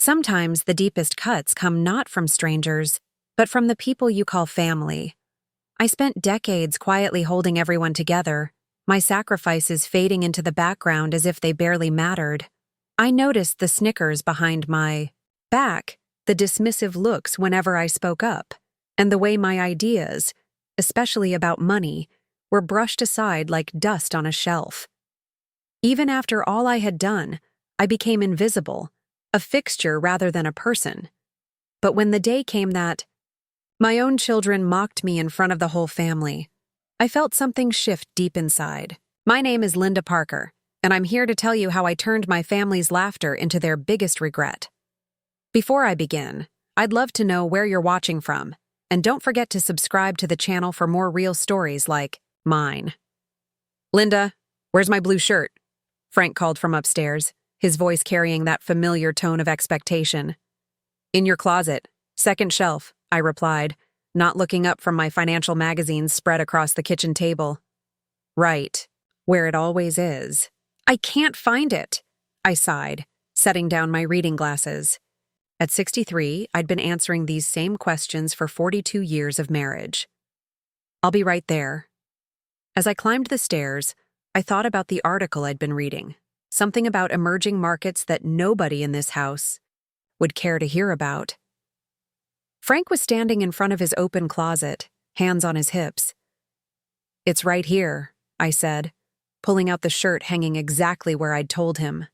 Sometimes the deepest cuts come not from strangers, but from the people you call family. I spent decades quietly holding everyone together, my sacrifices fading into the background as if they barely mattered. I noticed the snickers behind my back, the dismissive looks whenever I spoke up, and the way my ideas, especially about money, were brushed aside like dust on a shelf. Even after all I had done, I became invisible, a fixture rather than a person. But when the day came that my own children mocked me in front of the whole family, I felt something shift deep inside. My name is Linda Parker, and I'm here to tell you how I turned my family's laughter into their biggest regret. Before I begin, I'd love to know where you're watching from, and don't forget to subscribe to the channel for more real stories like mine. Linda, where's my blue shirt? Frank called from upstairs, his voice carrying that familiar tone of expectation. In your closet, second shelf, I replied, not looking up from my financial magazines spread across the kitchen table. Right, where it always is. I can't find it, I sighed, setting down my reading glasses. At 63, I'd been answering these same questions for 42 years of marriage. I'll be right there. As I climbed the stairs, I thought about the article I'd been reading, something about emerging markets that nobody in this house would care to hear about. Frank was standing in front of his open closet, hands on his hips. It's right here, I said, pulling out the shirt hanging exactly where I'd told him.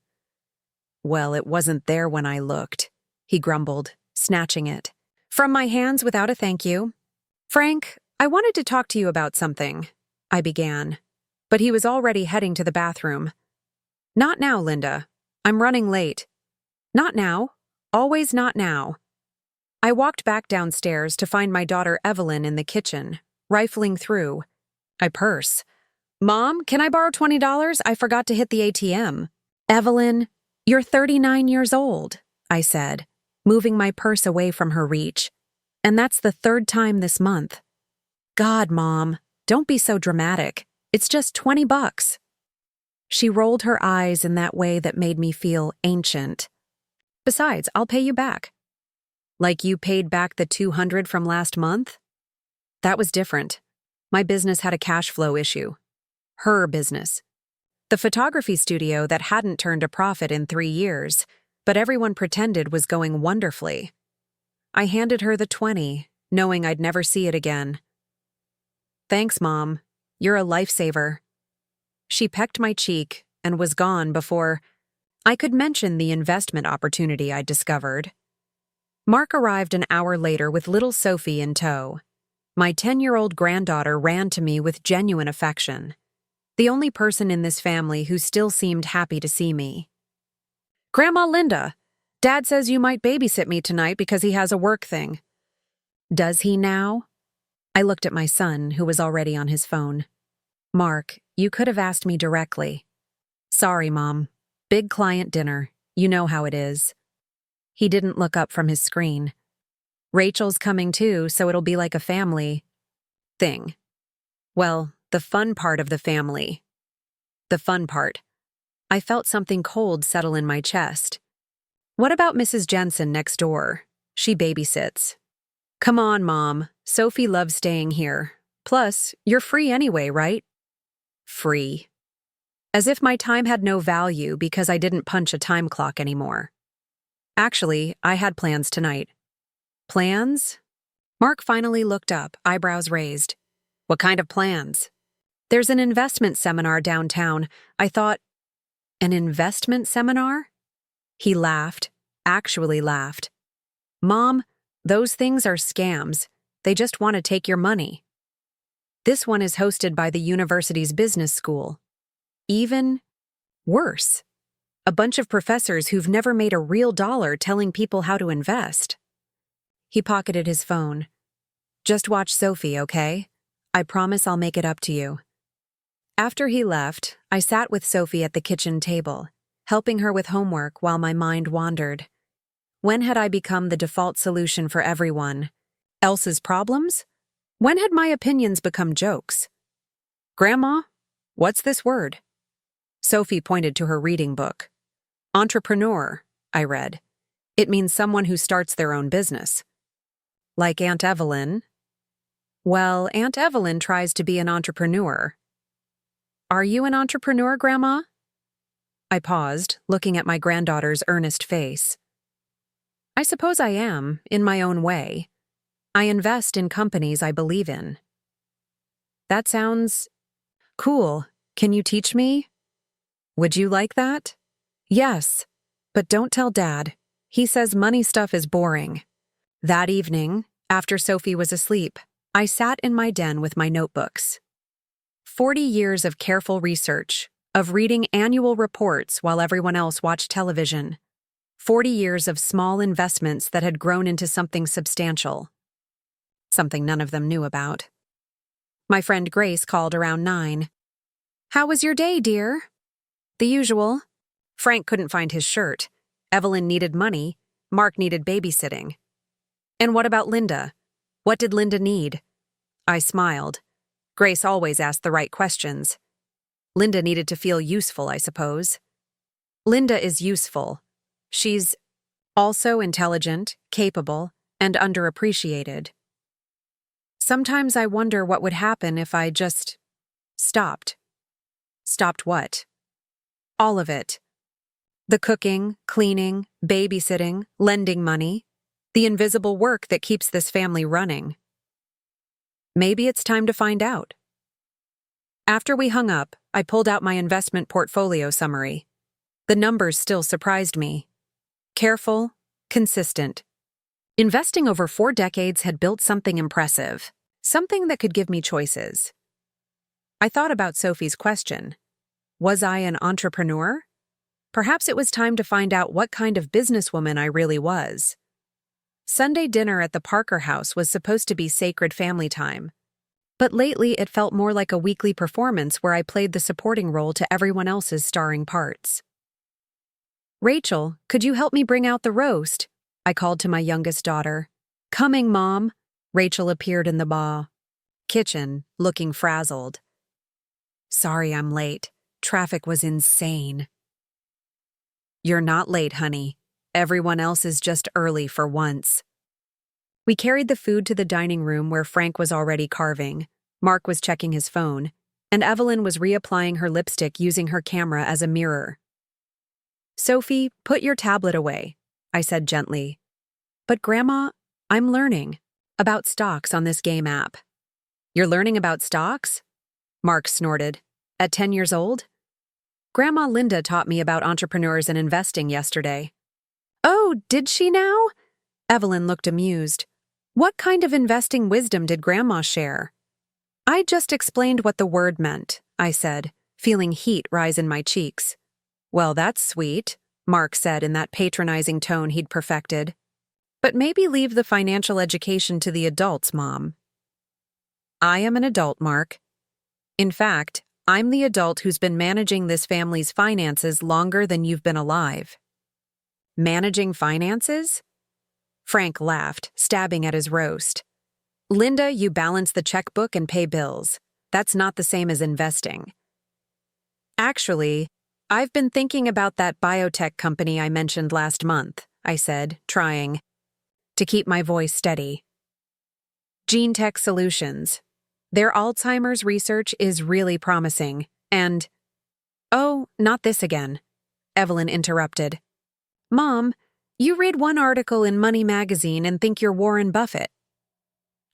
Well, it wasn't there when I looked, he grumbled, snatching it from my hands without a thank you. Frank, I wanted to talk to you about something, I began, but he was already heading to the bathroom. Not now, Linda. I'm running late. Not now. Always not now. I walked back downstairs to find my daughter Evelyn in the kitchen, rifling through a purse. Mom, can I borrow $20? I forgot to hit the ATM. Evelyn, you're 39 years old, I said, moving my purse away from her reach. And that's the third time this month. God, Mom, don't be so dramatic. It's just $20. She rolled her eyes in that way that made me feel ancient. Besides, I'll pay you back. Like you paid back the $200 from last month? That was different. My business had a cash flow issue. Her business. The photography studio that hadn't turned a profit in 3 years, but everyone pretended was going wonderfully. I handed her the $20, knowing I'd never see it again. Thanks, Mom. You're a lifesaver. She pecked my cheek and was gone before I could mention the investment opportunity I'd discovered. Mark arrived an hour later with little Sophie in tow. My 10-year-old granddaughter ran to me with genuine affection, the only person in this family who still seemed happy to see me. Grandma Linda, Dad says you might babysit me tonight because he has a work thing. Does he now? I looked at my son, who was already on his phone. Mark, you could have asked me directly. Sorry, Mom. Big client dinner. You know how it is. He didn't look up from his screen. Rachel's coming too, so it'll be like a family thing. Well, the fun part of the family. The fun part. I felt something cold settle in my chest. What about Mrs. Jensen next door? She babysits. Come on, Mom. Sophie loves staying here. Plus, you're free anyway, right? Free. As if my time had no value because I didn't punch a time clock anymore. Actually, I had plans tonight. Plans? Mark finally looked up, eyebrows raised. What kind of plans? There's an investment seminar downtown. I thought, an investment seminar? He laughed, actually laughed. Mom, those things are scams. They just want to take your money. This one is hosted by the university's business school. Even worse. A bunch of professors who've never made a real dollar telling people how to invest. He pocketed his phone. Just watch Sophie, okay? I promise I'll make it up to you. After he left, I sat with Sophie at the kitchen table, helping her with homework while my mind wandered. When had I become the default solution for everyone else's problems? When had my opinions become jokes? Grandma, what's this word? Sophie pointed to her reading book. Entrepreneur, I read. It means someone who starts their own business. Like Aunt Evelyn. Well, Aunt Evelyn tries to be an entrepreneur. Are you an entrepreneur, Grandma? I paused, looking at my granddaughter's earnest face. I suppose I am, in my own way. I invest in companies I believe in. That sounds cool. Can you teach me? Would you like that? Yes, but don't tell Dad. He says money stuff is boring. That evening, after Sophie was asleep, I sat in my den with my notebooks. 40 years of careful research, of reading annual reports while everyone else watched television. 40 years of small investments that had grown into something substantial. Something none of them knew about. My friend Grace called around 9. How was your day, dear? The usual. Frank couldn't find his shirt. Evelyn needed money. Mark needed babysitting. And what about Linda? What did Linda need? I smiled. Grace always asked the right questions. Linda needed to feel useful, I suppose. Linda is useful. She's also intelligent, capable, and underappreciated. Sometimes I wonder what would happen if I just stopped. Stopped what? All of it. The cooking, cleaning, babysitting, lending money. The invisible work that keeps this family running. Maybe it's time to find out. After we hung up, I pulled out my investment portfolio summary. The numbers still surprised me. Careful, consistent. Investing over 4 decades had built something impressive, something that could give me choices. I thought about Sophie's question. Was I an entrepreneur? Perhaps it was time to find out what kind of businesswoman I really was. Sunday dinner at the Parker house was supposed to be sacred family time. But lately it felt more like a weekly performance where I played the supporting role to everyone else's starring parts. Rachel, could you help me bring out the roast? I called to my youngest daughter. Coming, Mom. Rachel appeared in the kitchen, looking frazzled. Sorry I'm late. Traffic was insane. You're not late, honey. Everyone else is just early for once. We carried the food to the dining room where Frank was already carving, Mark was checking his phone, and Evelyn was reapplying her lipstick using her camera as a mirror. Sophie, put your tablet away, I said gently. But Grandma, I'm learning about stocks on this game app. You're learning about stocks? Mark snorted. At 10 years old? Grandma Linda taught me about entrepreneurs and investing yesterday. Oh, did she now? Evelyn looked amused. What kind of investing wisdom did Grandma share? I just explained what the word meant, I said, feeling heat rise in my cheeks. Well, that's sweet, Mark said in that patronizing tone he'd perfected. But maybe leave the financial education to the adults, Mom. I am an adult, Mark. In fact, I'm the adult who's been managing this family's finances longer than you've been alive. Managing finances? Frank laughed, stabbing at his roast. Linda, you balance the checkbook and pay bills. That's not the same as investing. Actually, I've been thinking about that biotech company I mentioned last month, I said, trying to keep my voice steady. Gene Tech Solutions. Their Alzheimer's research is really promising, and— Oh, not this again, Evelyn interrupted. Mom, you read one article in Money magazine and think you're Warren Buffett.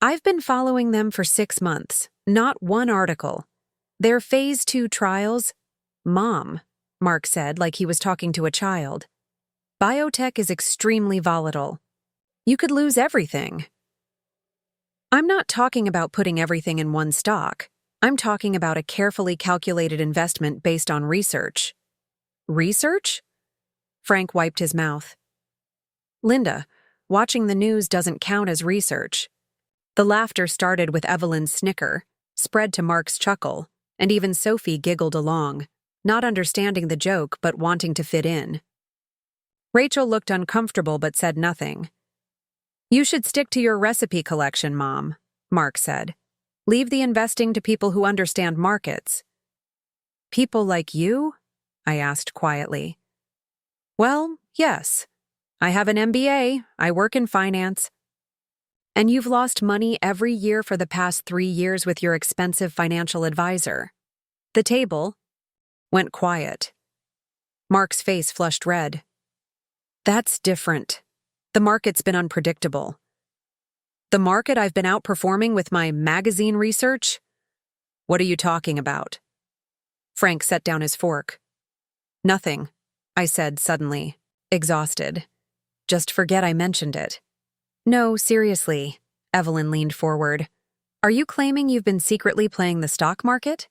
I've been following them for 6 months, not one article. Their Phase 2 trials— Mom, Mark said like he was talking to a child. Biotech is extremely volatile. You could lose everything. I'm not talking about putting everything in one stock. I'm talking about a carefully calculated investment based on research. Research? Frank wiped his mouth. Linda, watching the news doesn't count as research. The laughter started with Evelyn's snicker, spread to Mark's chuckle, and even Sophie giggled along, not understanding the joke but wanting to fit in. Rachel looked uncomfortable but said nothing. You should stick to your recipe collection, Mom, Mark said. Leave the investing to people who understand markets. People like you? I asked quietly. Well, yes. I have an MBA, I work in finance. And you've lost money every year for the past 3 years with your expensive financial advisor. The table went quiet. Mark's face flushed red. That's different. The market's been unpredictable. The market I've been outperforming with my magazine research? What are you talking about? Frank set down his fork. Nothing, I said suddenly, exhausted. Just forget I mentioned it. No, seriously, Evelyn leaned forward. Are you claiming you've been secretly playing the stock market?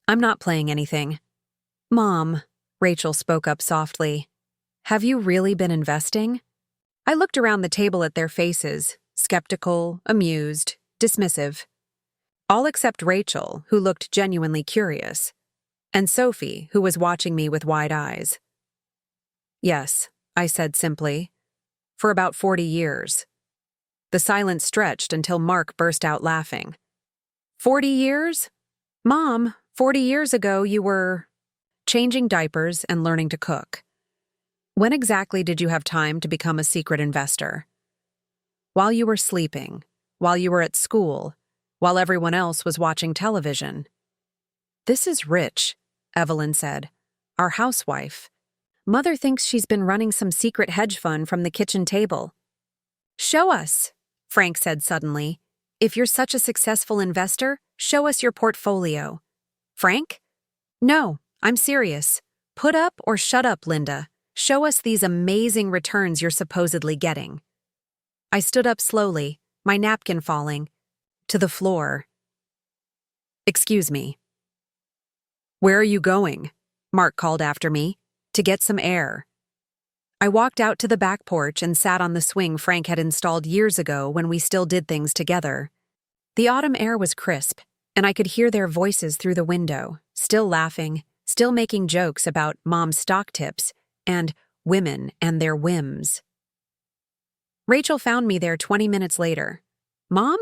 I'm not playing anything. Mom, Rachel spoke up softly. Have you really been investing? I looked around the table at their faces, skeptical, amused, dismissive. All except Rachel, who looked genuinely curious, and Sophie, who was watching me with wide eyes. Yes, I said simply. For about 40 years. The silence stretched until Mark burst out laughing. 40 years? Mom, 40 years ago you were changing diapers and learning to cook. When exactly did you have time to become a secret investor? While you were sleeping, while you were at school, while everyone else was watching television. This is rich, Evelyn said. Our housewife. Mother thinks she's been running some secret hedge fund from the kitchen table. Show us, Frank said suddenly. If you're such a successful investor, show us your portfolio. Frank? No, I'm serious. Put up or shut up, Linda. Show us these amazing returns you're supposedly getting. I stood up slowly, my napkin falling, to the floor. Excuse me. Where are you going? Mark called after me. To get some air. I walked out to the back porch and sat on the swing Frank had installed years ago when we still did things together. The autumn air was crisp, and I could hear their voices through the window, still laughing, still making jokes about Mom's stock tips and women and their whims. Rachel found me there 20 minutes later. Mom?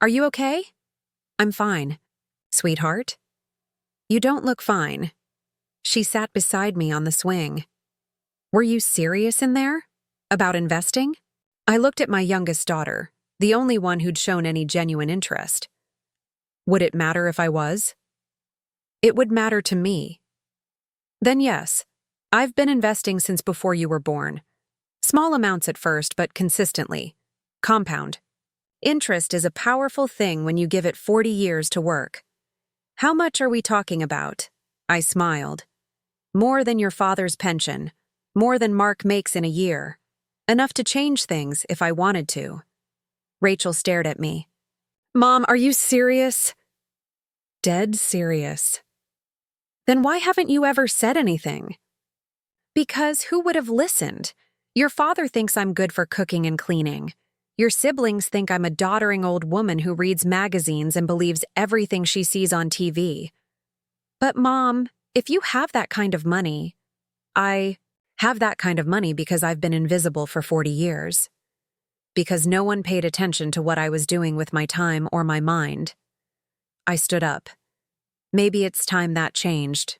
Are you okay? I'm fine. Sweetheart? You don't look fine. She sat beside me on the swing. Were you serious in there? About investing? I looked at my youngest daughter, the only one who'd shown any genuine interest. Would it matter if I was? It would matter to me. Then yes, I've been investing since before you were born. Small amounts at first, but consistently. Compound. Interest is a powerful thing when you give it 40 years to work. How much are we talking about? I smiled. More than your father's pension. More than Mark makes in a year. Enough to change things if I wanted to. Rachel stared at me. Mom, are you serious? Dead serious. Then why haven't you ever said anything? Because who would have listened? Your father thinks I'm good for cooking and cleaning. Your siblings think I'm a doddering old woman who reads magazines and believes everything she sees on TV. But Mom, if you have that kind of money, I have that kind of money because I've been invisible for 40 years. Because no one paid attention to what I was doing with my time or my mind. I stood up. Maybe it's time that changed.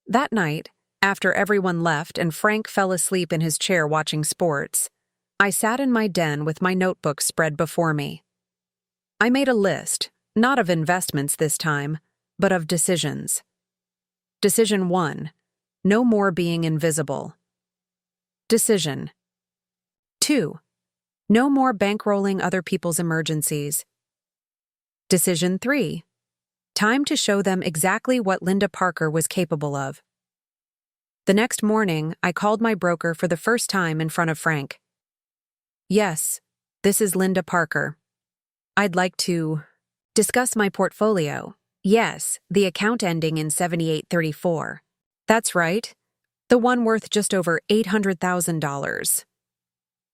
That night, after everyone left and Frank fell asleep in his chair watching sports, I sat in my den with my notebook spread before me. I made a list, not of investments this time, but of decisions. Decision 1. No more being invisible. Decision 2. No more bankrolling other people's emergencies. Decision 3. Time to show them exactly what Linda Parker was capable of. The next morning, I called my broker for the first time in front of Frank. Yes, this is Linda Parker. I'd like to discuss my portfolio. Yes, the account ending in 7834. That's right. The one worth just over $800,000.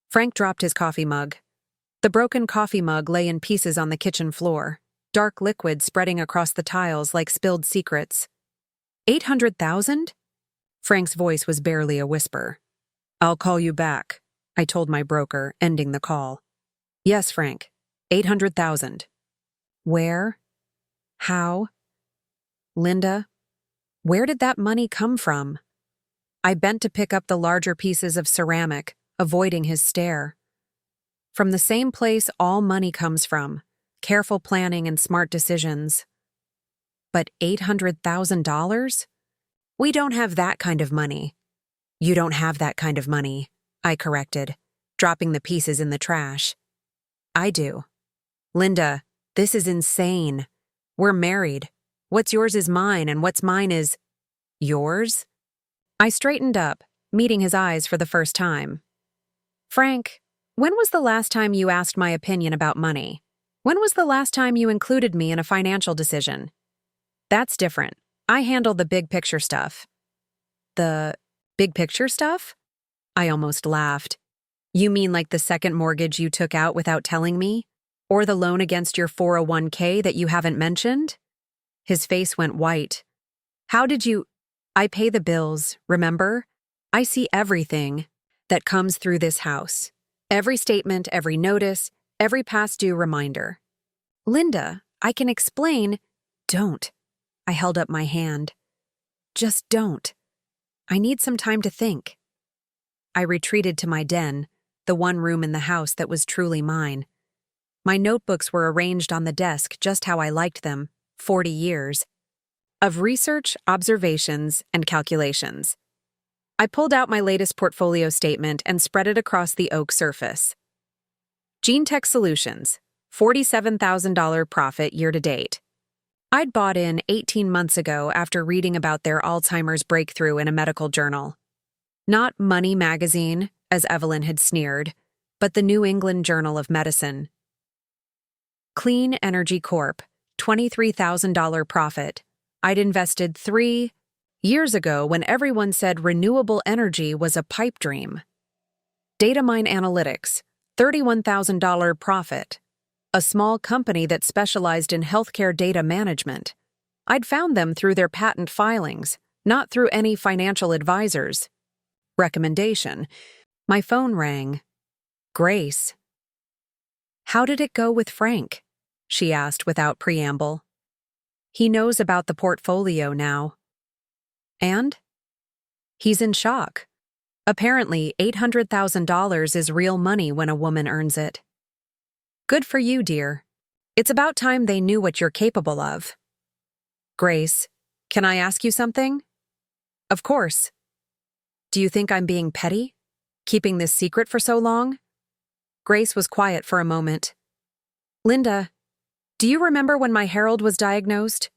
Frank dropped his coffee mug. The broken coffee mug lay in pieces on the kitchen floor, dark liquid spreading across the tiles like spilled secrets. 800,000? Frank's voice was barely a whisper. I'll call you back, I told my broker, ending the call. Yes, Frank. 800,000. Where? How? Linda, where did that money come from? I bent to pick up the larger pieces of ceramic, avoiding his stare. From the same place all money comes from, careful planning and smart decisions. But $800,000? We don't have that kind of money. You don't have that kind of money, I corrected, dropping the pieces in the trash. I do. Linda, this is insane. We're married. What's yours is mine, and what's mine is yours? I straightened up, meeting his eyes for the first time. Frank, when was the last time you asked my opinion about money? When was the last time you included me in a financial decision? That's different. I handle the big picture stuff. The big picture stuff? I almost laughed. You mean like the second mortgage you took out without telling me? Or the loan against your 401k that you haven't mentioned? His face went white. How did you— I pay the bills, remember? I see everything that comes through this house. Every statement, every notice, every past due reminder. Linda, I can explain. Don't. I held up my hand. Just don't. I need some time to think. I retreated to my den, the one room in the house that was truly mine. My notebooks were arranged on the desk just how I liked them, 40 years, of research, observations, and calculations. I pulled out my latest portfolio statement and spread it across the oak surface. GeneTech Solutions, $47,000 profit year to date. I'd bought in 18 months ago after reading about their Alzheimer's breakthrough in a medical journal. Not Money magazine, as Evelyn had sneered, but the New England Journal of Medicine. Clean Energy Corp., $23,000 profit. I'd invested 3 years ago when everyone said renewable energy was a pipe dream. Datamine Analytics, $31,000 profit. A small company that specialized in healthcare data management. I'd found them through their patent filings, not through any financial advisors. Recommendation. My phone rang. Grace. How did it go with Frank? She asked without preamble. He knows about the portfolio now. And? He's in shock. Apparently, $800,000 is real money when a woman earns it. Good for you, dear. It's about time they knew what you're capable of. Grace, can I ask you something? Of course. Do you think I'm being petty? Keeping this secret for so long? Grace was quiet for a moment. Linda, do you remember when my Harold was diagnosed?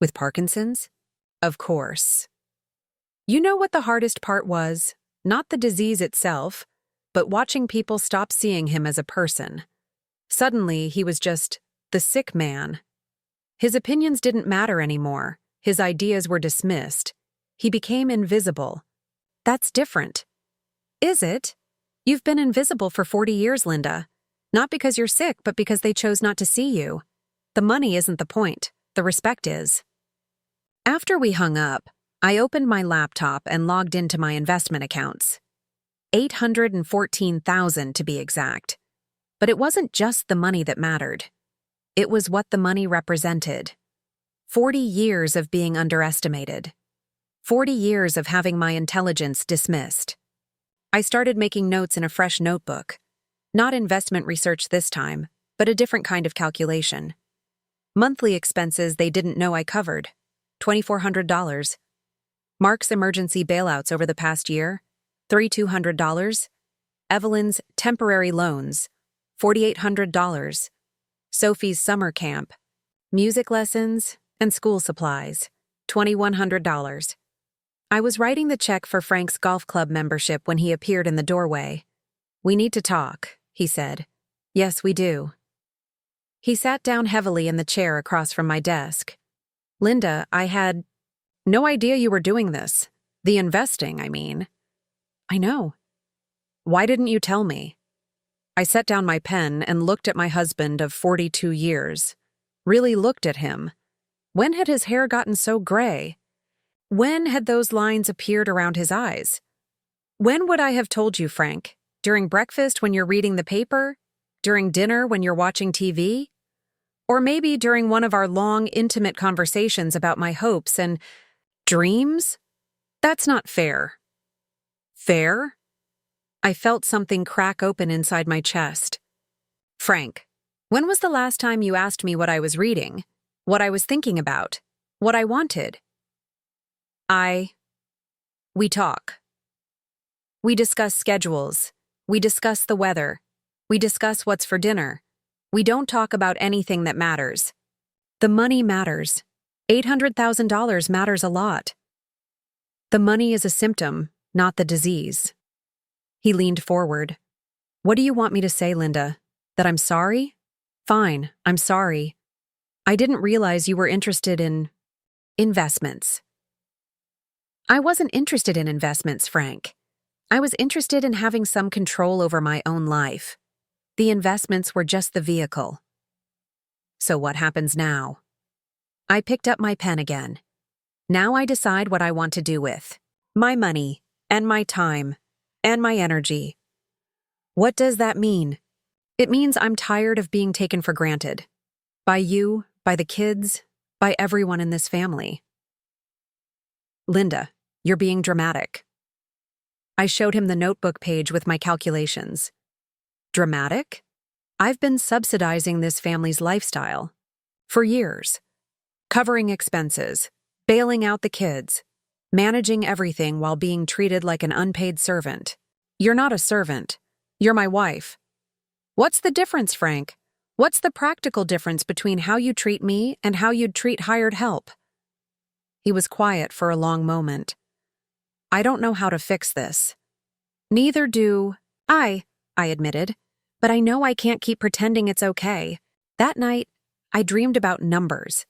With Parkinson's? Of course. You know what the hardest part was? Not the disease itself, but watching people stop seeing him as a person. Suddenly, he was just the sick man. His opinions didn't matter anymore. His ideas were dismissed. He became invisible. That's different. Is it? You've been invisible for 40 years, Linda. Not because you're sick, but because they chose not to see you. The money isn't the point. The respect is. After we hung up, I opened my laptop and logged into my investment accounts. $814,000 to be exact. But it wasn't just the money that mattered. It was what the money represented. 40 years of being underestimated. 40 years of having my intelligence dismissed. I started making notes in a fresh notebook. Not investment research this time, but a different kind of calculation. Monthly expenses they didn't know I covered. $2,400. Mark's emergency bailouts over the past year. $3,200. Evelyn's temporary loans. $4,800. Sophie's summer camp. Music lessons and school supplies. $2,100. I was writing the check for Frank's golf club membership when he appeared in the doorway. We need to talk, he said. Yes, we do. He sat down heavily in the chair across from my desk. Linda, I had no idea you were doing this. The investing, I mean. I know. Why didn't you tell me? I set down my pen and looked at my husband of 42 years. Really looked at him. When had his hair gotten so gray? When had those lines appeared around his eyes? When would I have told you, Frank? During breakfast when you're reading the paper? During dinner when you're watching TV? Or maybe during one of our long, intimate conversations about my hopes and dreams? That's not fair. Fair? I felt something crack open inside my chest. Frank, when was the last time you asked me what I was reading, what I was thinking about, what I wanted? We talk. We discuss schedules. We discuss the weather. We discuss what's for dinner. We don't talk about anything that matters. The money matters. $800,000 matters a lot. The money is a symptom, not the disease. He leaned forward. What do you want me to say, Linda? That I'm sorry? Fine, I'm sorry. I didn't realize you were interested in investments. I wasn't interested in investments, Frank. I was interested in having some control over my own life. The investments were just the vehicle. So what happens now? I picked up my pen again. Now I decide what I want to do with my money, and my time, and my energy. What does that mean? It means I'm tired of being taken for granted. By you, by the kids, by everyone in this family. Linda, you're being dramatic. I showed him the notebook page with my calculations. Dramatic? I've been subsidizing this family's lifestyle for years. Covering expenses, bailing out the kids, managing everything while being treated like an unpaid servant. You're not a servant. You're my wife. What's the difference, Frank? What's the practical difference between how you treat me and how you'd treat hired help? He was quiet for a long moment. I don't know how to fix this. Neither do I admitted, but I know I can't keep pretending it's okay. That night, I dreamed about numbers.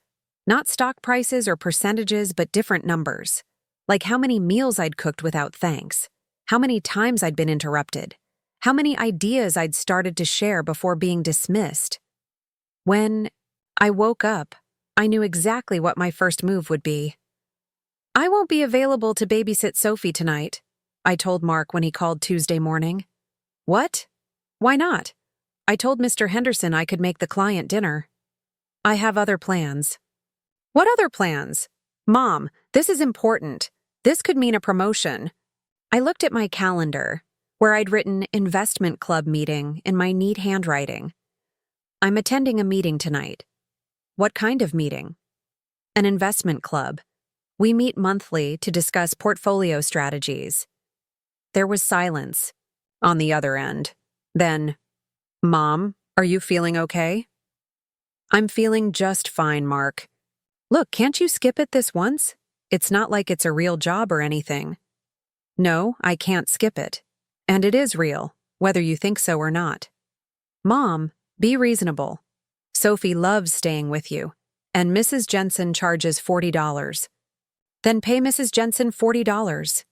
Not stock prices or percentages, but different numbers. Like how many meals I'd cooked without thanks, how many times I'd been interrupted, how many ideas I'd started to share before being dismissed. When I woke up, I knew exactly what my first move would be. I won't be available to babysit Sophie tonight, I told Mark when he called Tuesday morning. What? Why not? I told Mr. Henderson I could make the client dinner. I have other plans. What other plans? Mom, this is important. This could mean a promotion. I looked at my calendar, where I'd written investment club meeting in my neat handwriting. I'm attending a meeting tonight. What kind of meeting? An investment club. We meet monthly to discuss portfolio strategies. There was silence on the other end. Then, Mom, are you feeling okay? I'm feeling just fine, Mark. Look, can't you skip it this once? It's not like it's a real job or anything. No, I can't skip it. And it is real, whether you think so or not. Mom, be reasonable. Sophie loves staying with you, and Mrs. Jensen charges $40. Then pay Mrs. Jensen $40.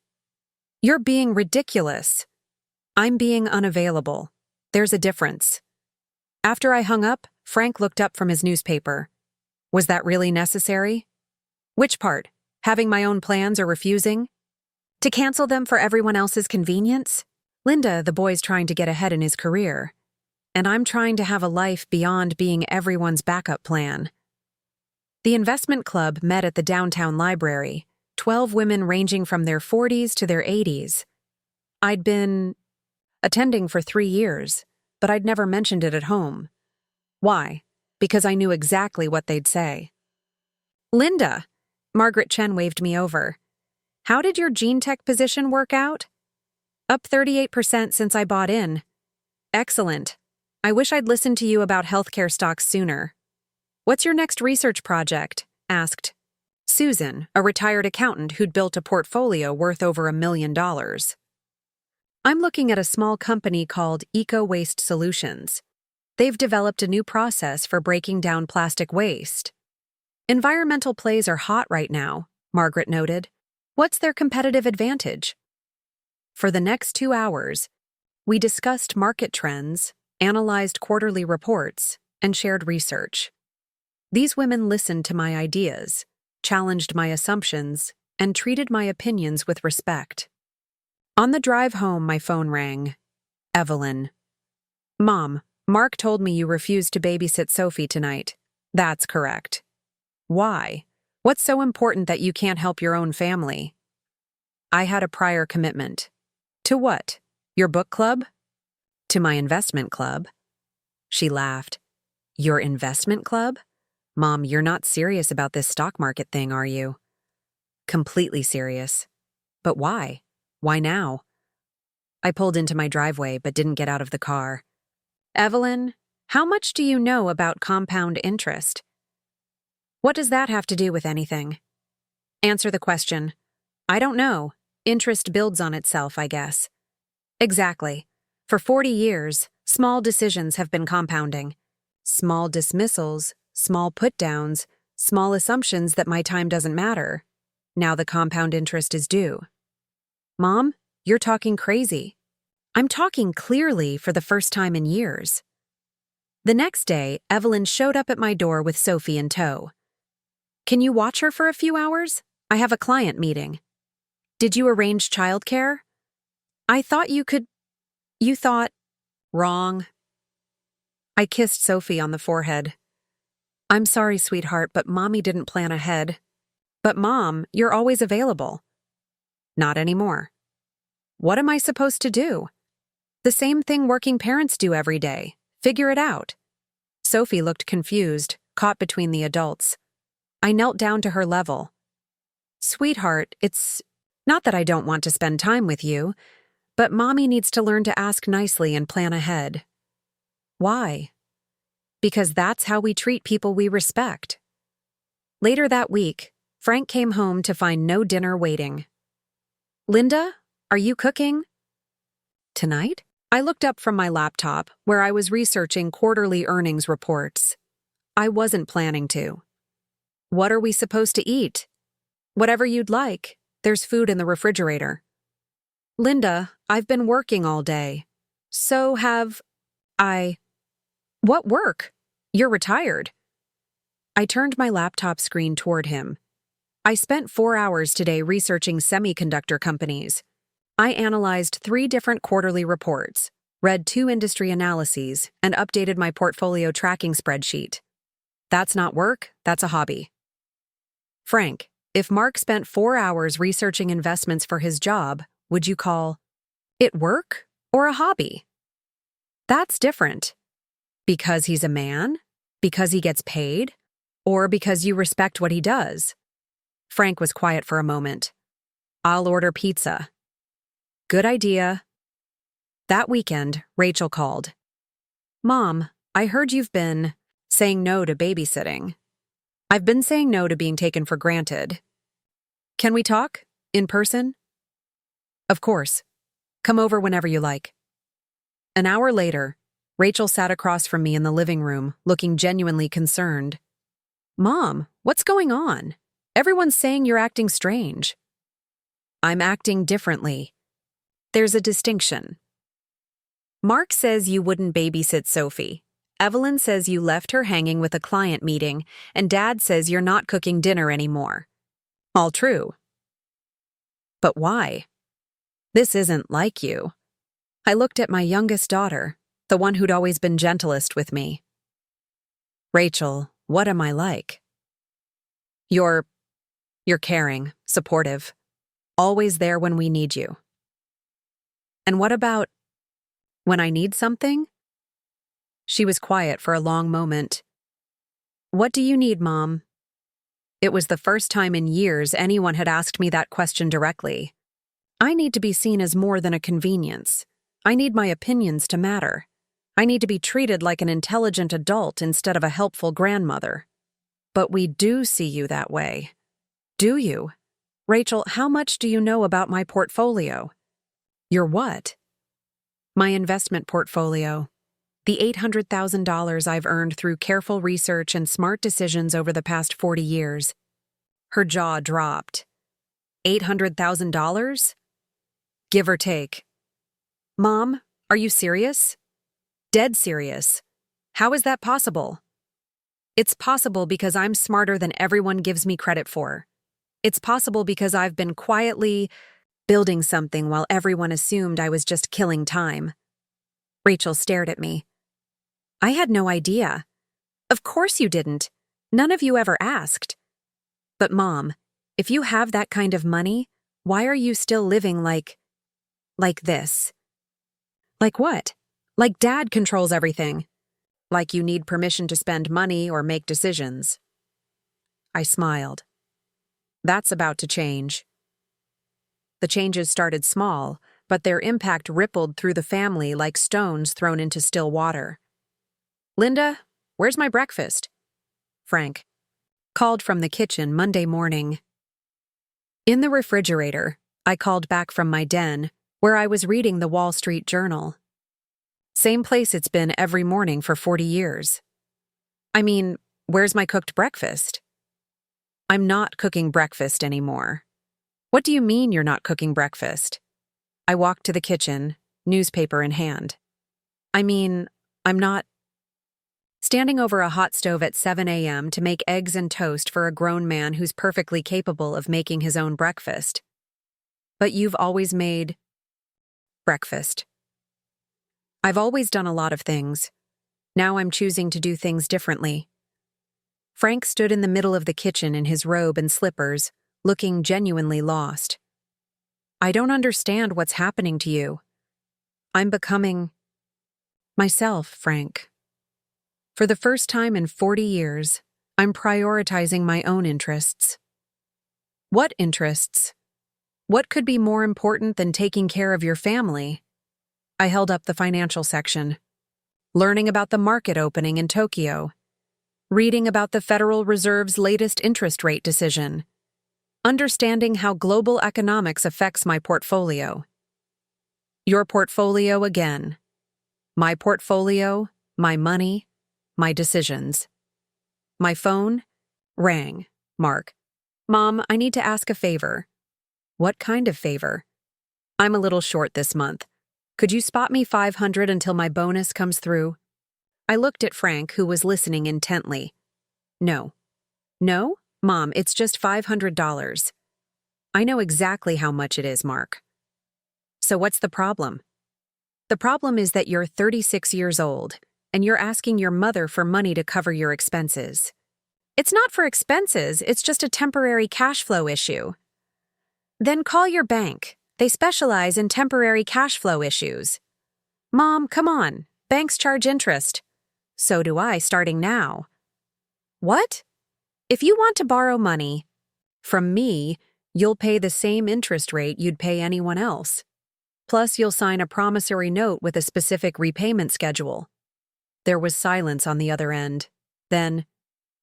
You're being ridiculous. I'm being unavailable. There's a difference. After I hung up, Frank looked up from his newspaper. Was that really necessary? Which part? Having my own plans or refusing? To cancel them for everyone else's convenience? Linda, the boy's trying to get ahead in his career. And I'm trying to have a life beyond being everyone's backup plan. The investment club met at the downtown library, 12 women ranging from their 40s to their 80s. I'd been attending for 3 years, but I'd never mentioned it at home. Why? Because I knew exactly what they'd say. Linda, Margaret Chen waved me over. How did your gene tech position work out? Up 38% since I bought in. Excellent. I wish I'd listened to you about healthcare stocks sooner. What's your next research project? Asked Susan, a retired accountant who'd built a portfolio worth over $1 million. I'm looking at a small company called Eco Waste Solutions. They've developed a new process for breaking down plastic waste. Environmental plays are hot right now, Margaret noted. What's their competitive advantage? For the next 2 hours, we discussed market trends, analyzed quarterly reports, and shared research. These women listened to my ideas, challenged my assumptions, and treated my opinions with respect. On the drive home, my phone rang. Evelyn. Mom, Mark told me you refused to babysit Sophie tonight. That's correct. Why? What's so important that you can't help your own family? I had a prior commitment. To what? Your book club? To my investment club. She laughed. Your investment club? Mom, you're not serious about this stock market thing, are you? Completely serious. But why? Why now? I pulled into my driveway but didn't get out of the car. Evelyn, how much do you know about compound interest? What does that have to do with anything? Answer the question. I don't know. Interest builds on itself, I guess. Exactly. For 40 years, small decisions have been compounding. Small dismissals, small put-downs, small assumptions that my time doesn't matter. Now the compound interest is due. Mom, you're talking crazy. I'm talking clearly for the first time in years. The next day, Evelyn showed up at my door with Sophie in tow. Can you watch her for a few hours? I have a client meeting. Did you arrange childcare? I thought you could. You thought. Wrong. I kissed Sophie on the forehead. I'm sorry, sweetheart, but Mommy didn't plan ahead. But Mom, you're always available. Not anymore. What am I supposed to do? The same thing working parents do every day. Figure it out. Sophie looked confused, caught between the adults. I knelt down to her level. Sweetheart, it's not that I don't want to spend time with you, but Mommy needs to learn to ask nicely and plan ahead. Why? Because that's how we treat people we respect. Later that week, Frank came home to find no dinner waiting. Linda, are you cooking? Tonight? I looked up from my laptop, where I was researching quarterly earnings reports. I wasn't planning to. What are we supposed to eat? Whatever you'd like. There's food in the refrigerator. Linda, I've been working all day. So have I. What work? You're retired. I turned my laptop screen toward him. I spent 4 hours today researching semiconductor companies. I analyzed 3 different quarterly reports, read 2 industry analyses, and updated my portfolio tracking spreadsheet. That's not work, that's a hobby. Frank, if Mark spent 4 hours researching investments for his job, would you call it work or a hobby? That's different. Because he's a man? Because he gets paid? Or because you respect what he does? Frank was quiet for a moment. I'll order pizza. Good idea. That weekend, Rachel called. Mom, I heard you've been saying no to babysitting. I've been saying no to being taken for granted. Can we talk? In person? Of course. Come over whenever you like. An hour later, Rachel sat across from me in the living room, looking genuinely concerned. Mom, what's going on? Everyone's saying you're acting strange. I'm acting differently. There's a distinction. Mark says you wouldn't babysit Sophie. Evelyn says you left her hanging with a client meeting, and Dad says you're not cooking dinner anymore. All true. But why? This isn't like you. I looked at my youngest daughter, the one who'd always been gentlest with me. Rachel, what am I like? You're caring, supportive, always there when we need you. And what about when I need something? She was quiet for a long moment. What do you need, Mom? It was the first time in years anyone had asked me that question directly. I need to be seen as more than a convenience. I need my opinions to matter. I need to be treated like an intelligent adult instead of a helpful grandmother. But we do see you that way. Do you? Rachel, how much do you know about my portfolio? Your what? My investment portfolio. The $800,000 I've earned through careful research and smart decisions over the past 40 years. Her jaw dropped. $800,000? Give or take. Mom, are you serious? Dead serious. How is that possible? It's possible because I'm smarter than everyone gives me credit for. It's possible because I've been quietly building something while everyone assumed I was just killing time. Rachel stared at me. I had no idea. Of course you didn't. None of you ever asked. But Mom, if you have that kind of money, why are you still living like this? Like what? Like Dad controls everything. Like you need permission to spend money or make decisions. I smiled. That's about to change. The changes started small, but their impact rippled through the family like stones thrown into still water. Linda, where's my breakfast? Frank called from the kitchen Monday morning. In the refrigerator, I called back from my den, where I was reading the Wall Street Journal. Same place it's been every morning for 40 years. I mean, where's my cooked breakfast? I'm not cooking breakfast anymore. What do you mean you're not cooking breakfast? I walked to the kitchen, newspaper in hand. I mean, I'm not standing over a hot stove at 7 a.m. to make eggs and toast for a grown man who's perfectly capable of making his own breakfast. But you've always made breakfast. I've always done a lot of things. Now I'm choosing to do things differently. Frank stood in the middle of the kitchen in his robe and slippers, looking genuinely lost. I don't understand what's happening to you. I'm becoming myself, Frank. For the first time in 40 years, I'm prioritizing my own interests. What interests? What could be more important than taking care of your family? I held up the financial section. Learning about the market opening in Tokyo. Reading about the Federal Reserve's latest interest rate decision. Understanding how global economics affects my portfolio. Your portfolio again. My portfolio, my money, my decisions. My phone rang. Mark. Mom, I need to ask a favor. What kind of favor? I'm a little short this month. Could you spot me $500 until my bonus comes through? I looked at Frank, who was listening intently. No. No? Mom, it's just $500. I know exactly how much it is, Mark. So what's the problem? The problem is that you're 36 years old, and you're asking your mother for money to cover your expenses. It's not for expenses, it's just a temporary cash flow issue. Then call your bank. They specialize in temporary cash flow issues. Mom, come on. Banks charge interest. So do I, starting now. What? If you want to borrow money from me, you'll pay the same interest rate you'd pay anyone else. Plus, you'll sign a promissory note with a specific repayment schedule. There was silence on the other end. Then,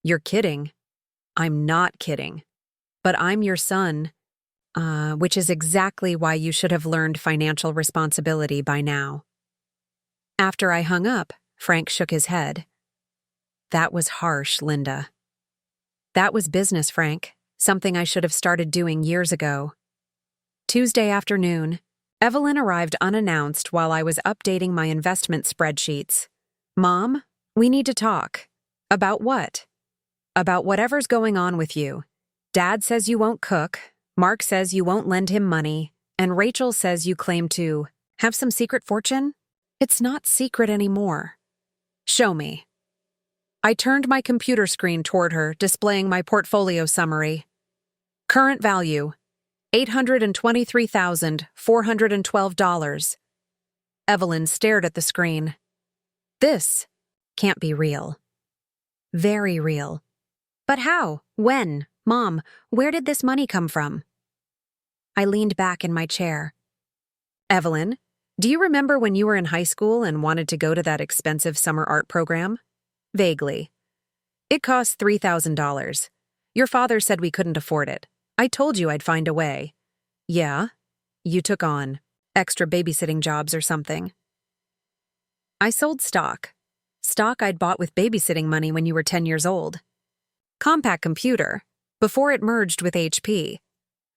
you're kidding. I'm not kidding. But I'm your son, which is exactly why you should have learned financial responsibility by now. After I hung up, Frank shook his head. That was harsh, Linda. That was business, Frank, something I should have started doing years ago. Tuesday afternoon, Evelyn arrived unannounced while I was updating my investment spreadsheets. Mom, we need to talk. About what? About whatever's going on with you. Dad says you won't cook, Mark says you won't lend him money, and Rachel says you claim to have some secret fortune? It's not secret anymore. Show me. I turned my computer screen toward her, displaying my portfolio summary. Current value, $823,412. Evelyn stared at the screen. This can't be real. Very real. But how? When? Mom, where did this money come from? I leaned back in my chair. Evelyn, do you remember when you were in high school and wanted to go to that expensive summer art program? Vaguely. It cost $3,000. Your father said we couldn't afford it. I told you I'd find a way. Yeah? You took on extra babysitting jobs or something. I sold stock. Stock I'd bought with babysitting money when you were 10 years old. Compaq Computer, before it merged with HP.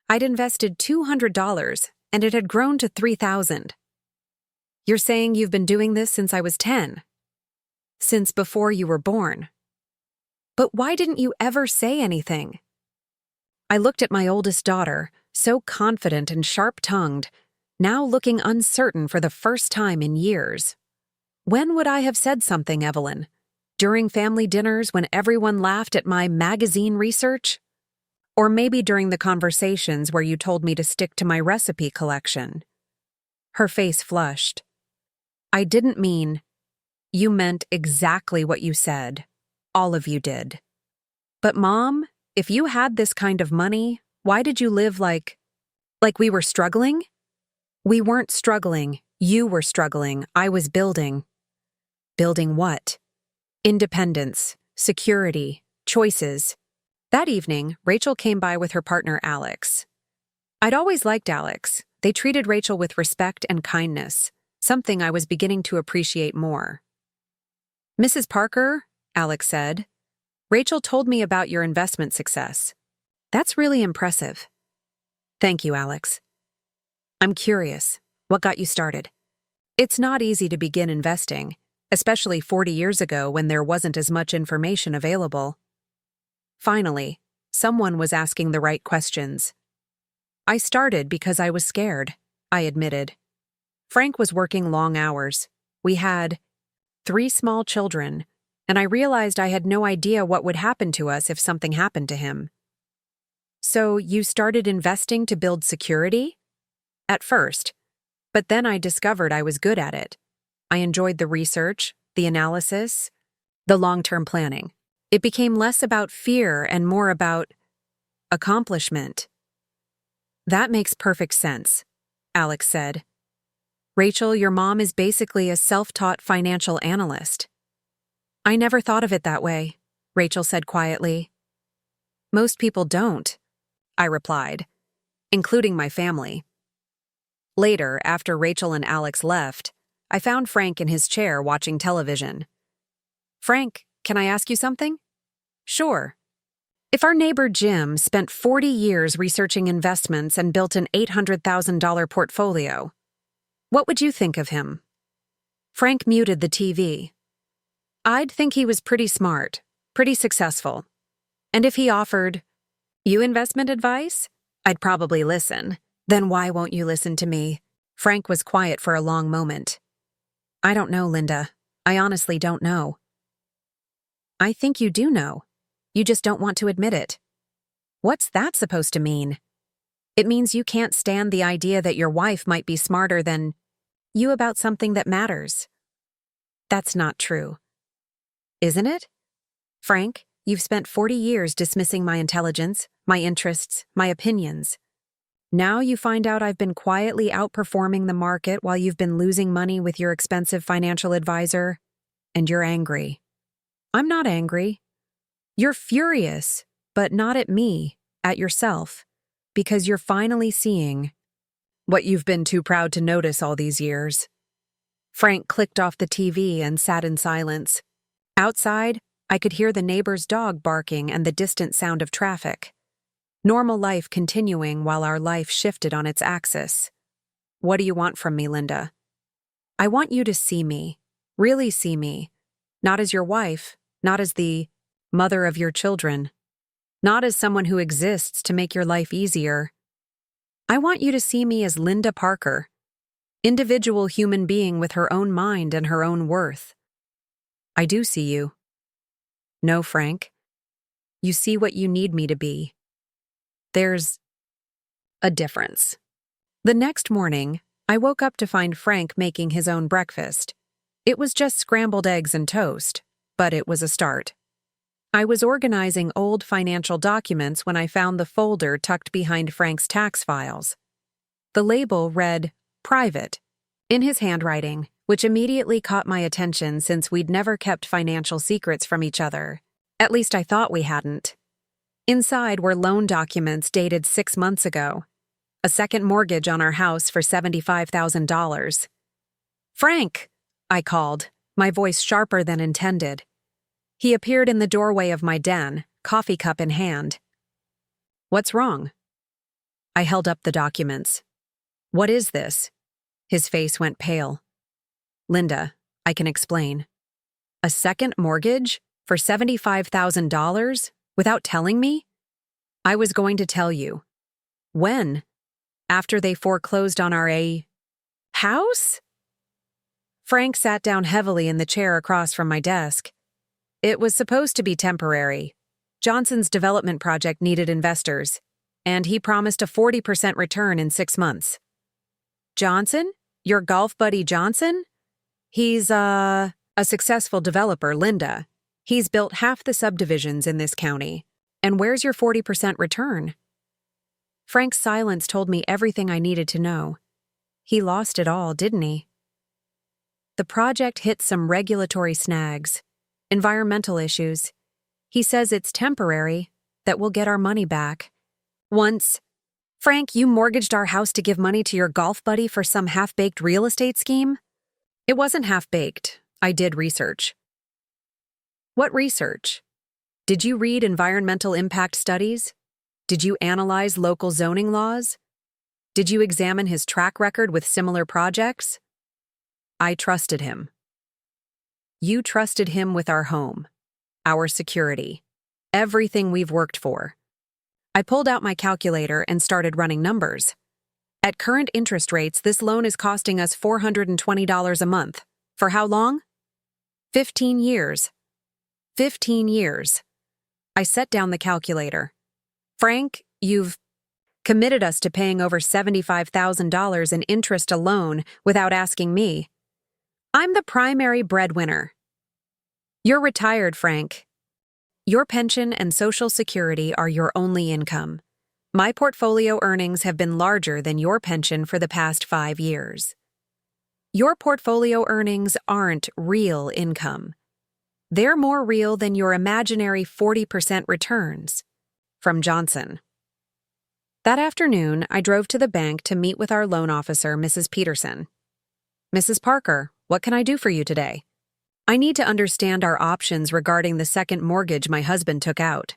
I'd invested $200, and it had grown to $3,000. You're saying you've been doing this since I was 10? Since before you were born. But why didn't you ever say anything? I looked at my oldest daughter, so confident and sharp-tongued, now looking uncertain for the first time in years. When would I have said something, Evelyn? During family dinners when everyone laughed at my magazine research? Or maybe during the conversations where you told me to stick to my recipe collection? Her face flushed. I didn't mean. You meant exactly what you said. All of you did. But Mom, if you had this kind of money, why did you live like we were struggling? We weren't struggling. You were struggling. I was building. Building what? Independence, security, choices. That evening, Rachel came by with her partner Alex. I'd always liked Alex. They treated Rachel with respect and kindness, something I was beginning to appreciate more. Mrs. Parker, Alex said, Rachel told me about your investment success. That's really impressive. Thank you, Alex. I'm curious. What got you started? It's not easy to begin investing, especially 40 years ago when there wasn't as much information available. Finally, someone was asking the right questions. I started because I was scared, I admitted. Frank was working long hours. We had 3 small children, and I realized I had no idea what would happen to us if something happened to him. So you started investing to build security? At first, but then I discovered I was good at it. I enjoyed the research, the analysis, the long-term planning. It became less about fear and more about accomplishment. That makes perfect sense, Alex said. Rachel, your mom is basically a self-taught financial analyst. I never thought of it that way, Rachel said quietly. Most people don't, I replied, including my family. Later, after Rachel and Alex left, I found Frank in his chair watching television. Frank, can I ask you something? Sure. If our neighbor Jim spent 40 years researching investments and built an $800,000 portfolio, what would you think of him? Frank muted the TV. I'd think he was pretty smart, pretty successful. And if he offered you investment advice, I'd probably listen. Then why won't you listen to me? Frank was quiet for a long moment. I don't know, Linda. I honestly don't know. I think you do know. You just don't want to admit it. What's that supposed to mean? It means you can't stand the idea that your wife might be smarter than you about something that matters. That's not true. Isn't it? Frank, you've spent 40 years dismissing my intelligence, my interests, my opinions. Now you find out I've been quietly outperforming the market while you've been losing money with your expensive financial advisor, and you're angry. I'm not angry. You're furious, but not at me, at yourself, because you're finally seeing what you've been too proud to notice all these years. Frank clicked off the TV and sat in silence. Outside, I could hear the neighbor's dog barking and the distant sound of traffic. Normal life continuing while our life shifted on its axis. What do you want from me, Linda? I want you to see me, really see me, not as your wife, not as the mother of your children, not as someone who exists to make your life easier. I want you to see me as Linda Parker, individual human being with her own mind and her own worth. I do see you. No, Frank. You see what you need me to be. There's a difference. The next morning, I woke up to find Frank making his own breakfast. It was just scrambled eggs and toast, but it was a start. I was organizing old financial documents when I found the folder tucked behind Frank's tax files. The label read, Private, in his handwriting, which immediately caught my attention since we'd never kept financial secrets from each other. At least I thought we hadn't. Inside were loan documents dated 6 months ago. A second mortgage on our house for $75,000. Frank, I called, my voice sharper than intended. He appeared in the doorway of my den, coffee cup in hand. What's wrong? I held up the documents. What is this? His face went pale. Linda, I can explain. A second mortgage for $75,000 without telling me? I was going to tell you. When? After they foreclosed on our house? Frank sat down heavily in the chair across from my desk. It was supposed to be temporary. Johnson's development project needed investors, and he promised a 40% return in 6 months. Johnson? Your golf buddy Johnson? He's, a successful developer, Linda. He's built half the subdivisions in this county. And where's your 40% return? Frank's silence told me everything I needed to know. He lost it all, didn't he? The project hit some regulatory snags, environmental issues. He says it's temporary, that we'll get our money back. Once, Frank, you mortgaged our house to give money to your golf buddy for some half-baked real estate scheme? It wasn't half-baked. I did research. What research? Did you read environmental impact studies? Did you analyze local zoning laws? Did you examine his track record with similar projects? I trusted him. You trusted him with our home, our security, everything we've worked for. I pulled out my calculator and started running numbers. At current interest rates, this loan is costing us $420 a month. For how long? 15 years. 15 years. I set down the calculator. Frank, you've committed us to paying over $75,000 in interest alone without asking me. I'm the primary breadwinner. You're retired, Frank. Your pension and Social Security are your only income. My portfolio earnings have been larger than your pension for the past 5 years. Your portfolio earnings aren't real income. They're more real than your imaginary 40% returns. From Johnson. That afternoon, I drove to the bank to meet with our loan officer, Mrs. Peterson. Mrs. Parker, what can I do for you today? I need to understand our options regarding the second mortgage my husband took out.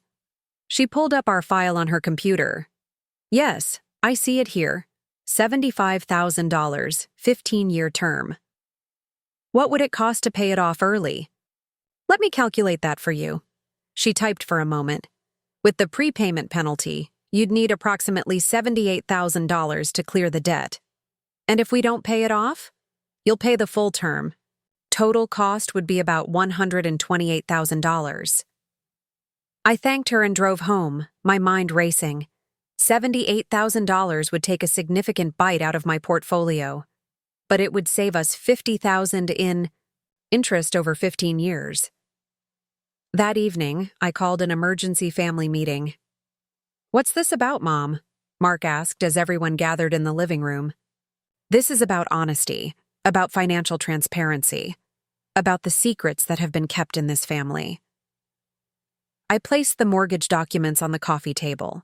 She pulled up our file on her computer. Yes, I see it here. $75,000, 15-year term. What would it cost to pay it off early? Let me calculate that for you. She typed for a moment. With the prepayment penalty, you'd need approximately $78,000 to clear the debt. And if we don't pay it off, you'll pay the full term. Total cost would be about $128,000. I thanked her and drove home, my mind racing. $78,000 would take a significant bite out of my portfolio, but it would save us $50,000 in interest over 15 years. That evening, I called an emergency family meeting. What's this about, Mom? Mark asked as everyone gathered in the living room. This is about honesty, about financial transparency, about the secrets that have been kept in this family. I placed the mortgage documents on the coffee table.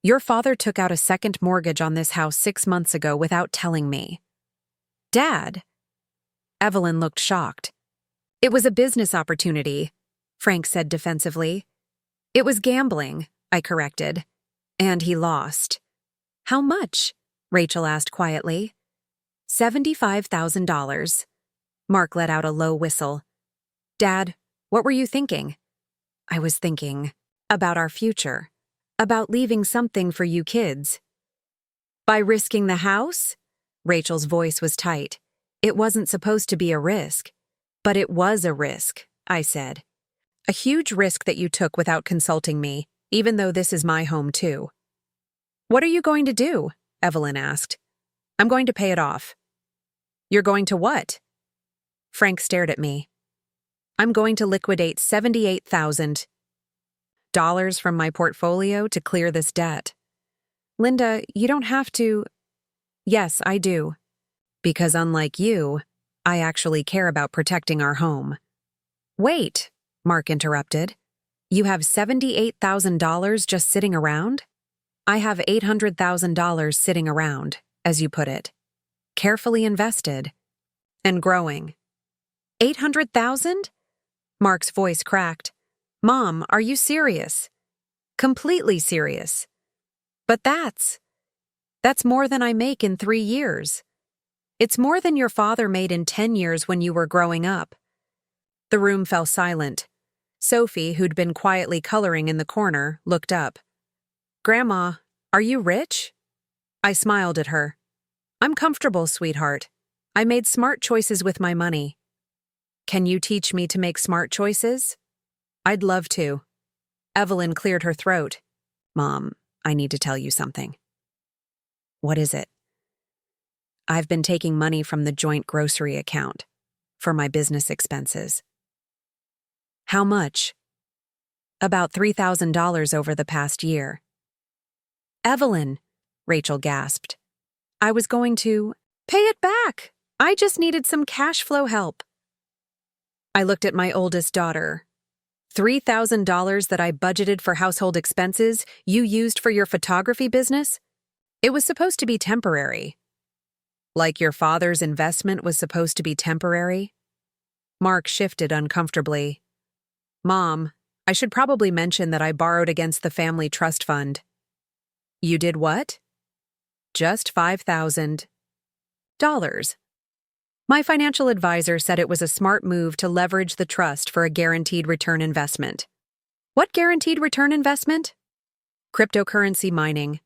Your father took out a second mortgage on this house 6 months ago without telling me. Dad? Evelyn looked shocked. It was a business opportunity, Frank said defensively. It was gambling, I corrected. And he lost. How much? Rachel asked quietly. $75,000. Mark let out a low whistle. Dad, what were you thinking? I was thinking about our future, about leaving something for you kids. By risking the house? Rachel's voice was tight. It wasn't supposed to be a risk. But it was a risk, I said. A huge risk that you took without consulting me, even though this is my home too. What are you going to do? Evelyn asked. I'm going to pay it off. You're going to what? Frank stared at me. I'm going to liquidate $78,000 from my portfolio to clear this debt. Linda, you don't have to. Yes, I do. Because unlike you, I actually care about protecting our home. Wait, Mark interrupted. You have $78,000 just sitting around? I have $800,000 sitting around, as you put it. Carefully invested. And growing. $800,000? Mark's voice cracked. Mom, are you serious? Completely serious. But that's more than I make in 3 years. It's more than your father made in 10 years when you were growing up. The room fell silent. Sophie, who'd been quietly coloring in the corner, looked up. Grandma, are you rich? I smiled at her. I'm comfortable, sweetheart. I made smart choices with my money. Can you teach me to make smart choices? I'd love to. Evelyn cleared her throat. Mom, I need to tell you something. What is it? I've been taking money from the joint grocery account. for my business expenses. How much? About $3,000 over the past year. Evelyn, Rachel gasped. I was going to pay it back. I just needed some cash flow help. I looked at my oldest daughter. $3,000 that I budgeted for household expenses you used for your photography business? It was supposed to be temporary. Like your father's investment was supposed to be temporary? Mark shifted uncomfortably. Mom, I should probably mention that I borrowed against the family trust fund. You did what? Just $5,000. My financial advisor said it was a smart move to leverage the trust for a guaranteed return investment. What guaranteed return investment? Cryptocurrency mining.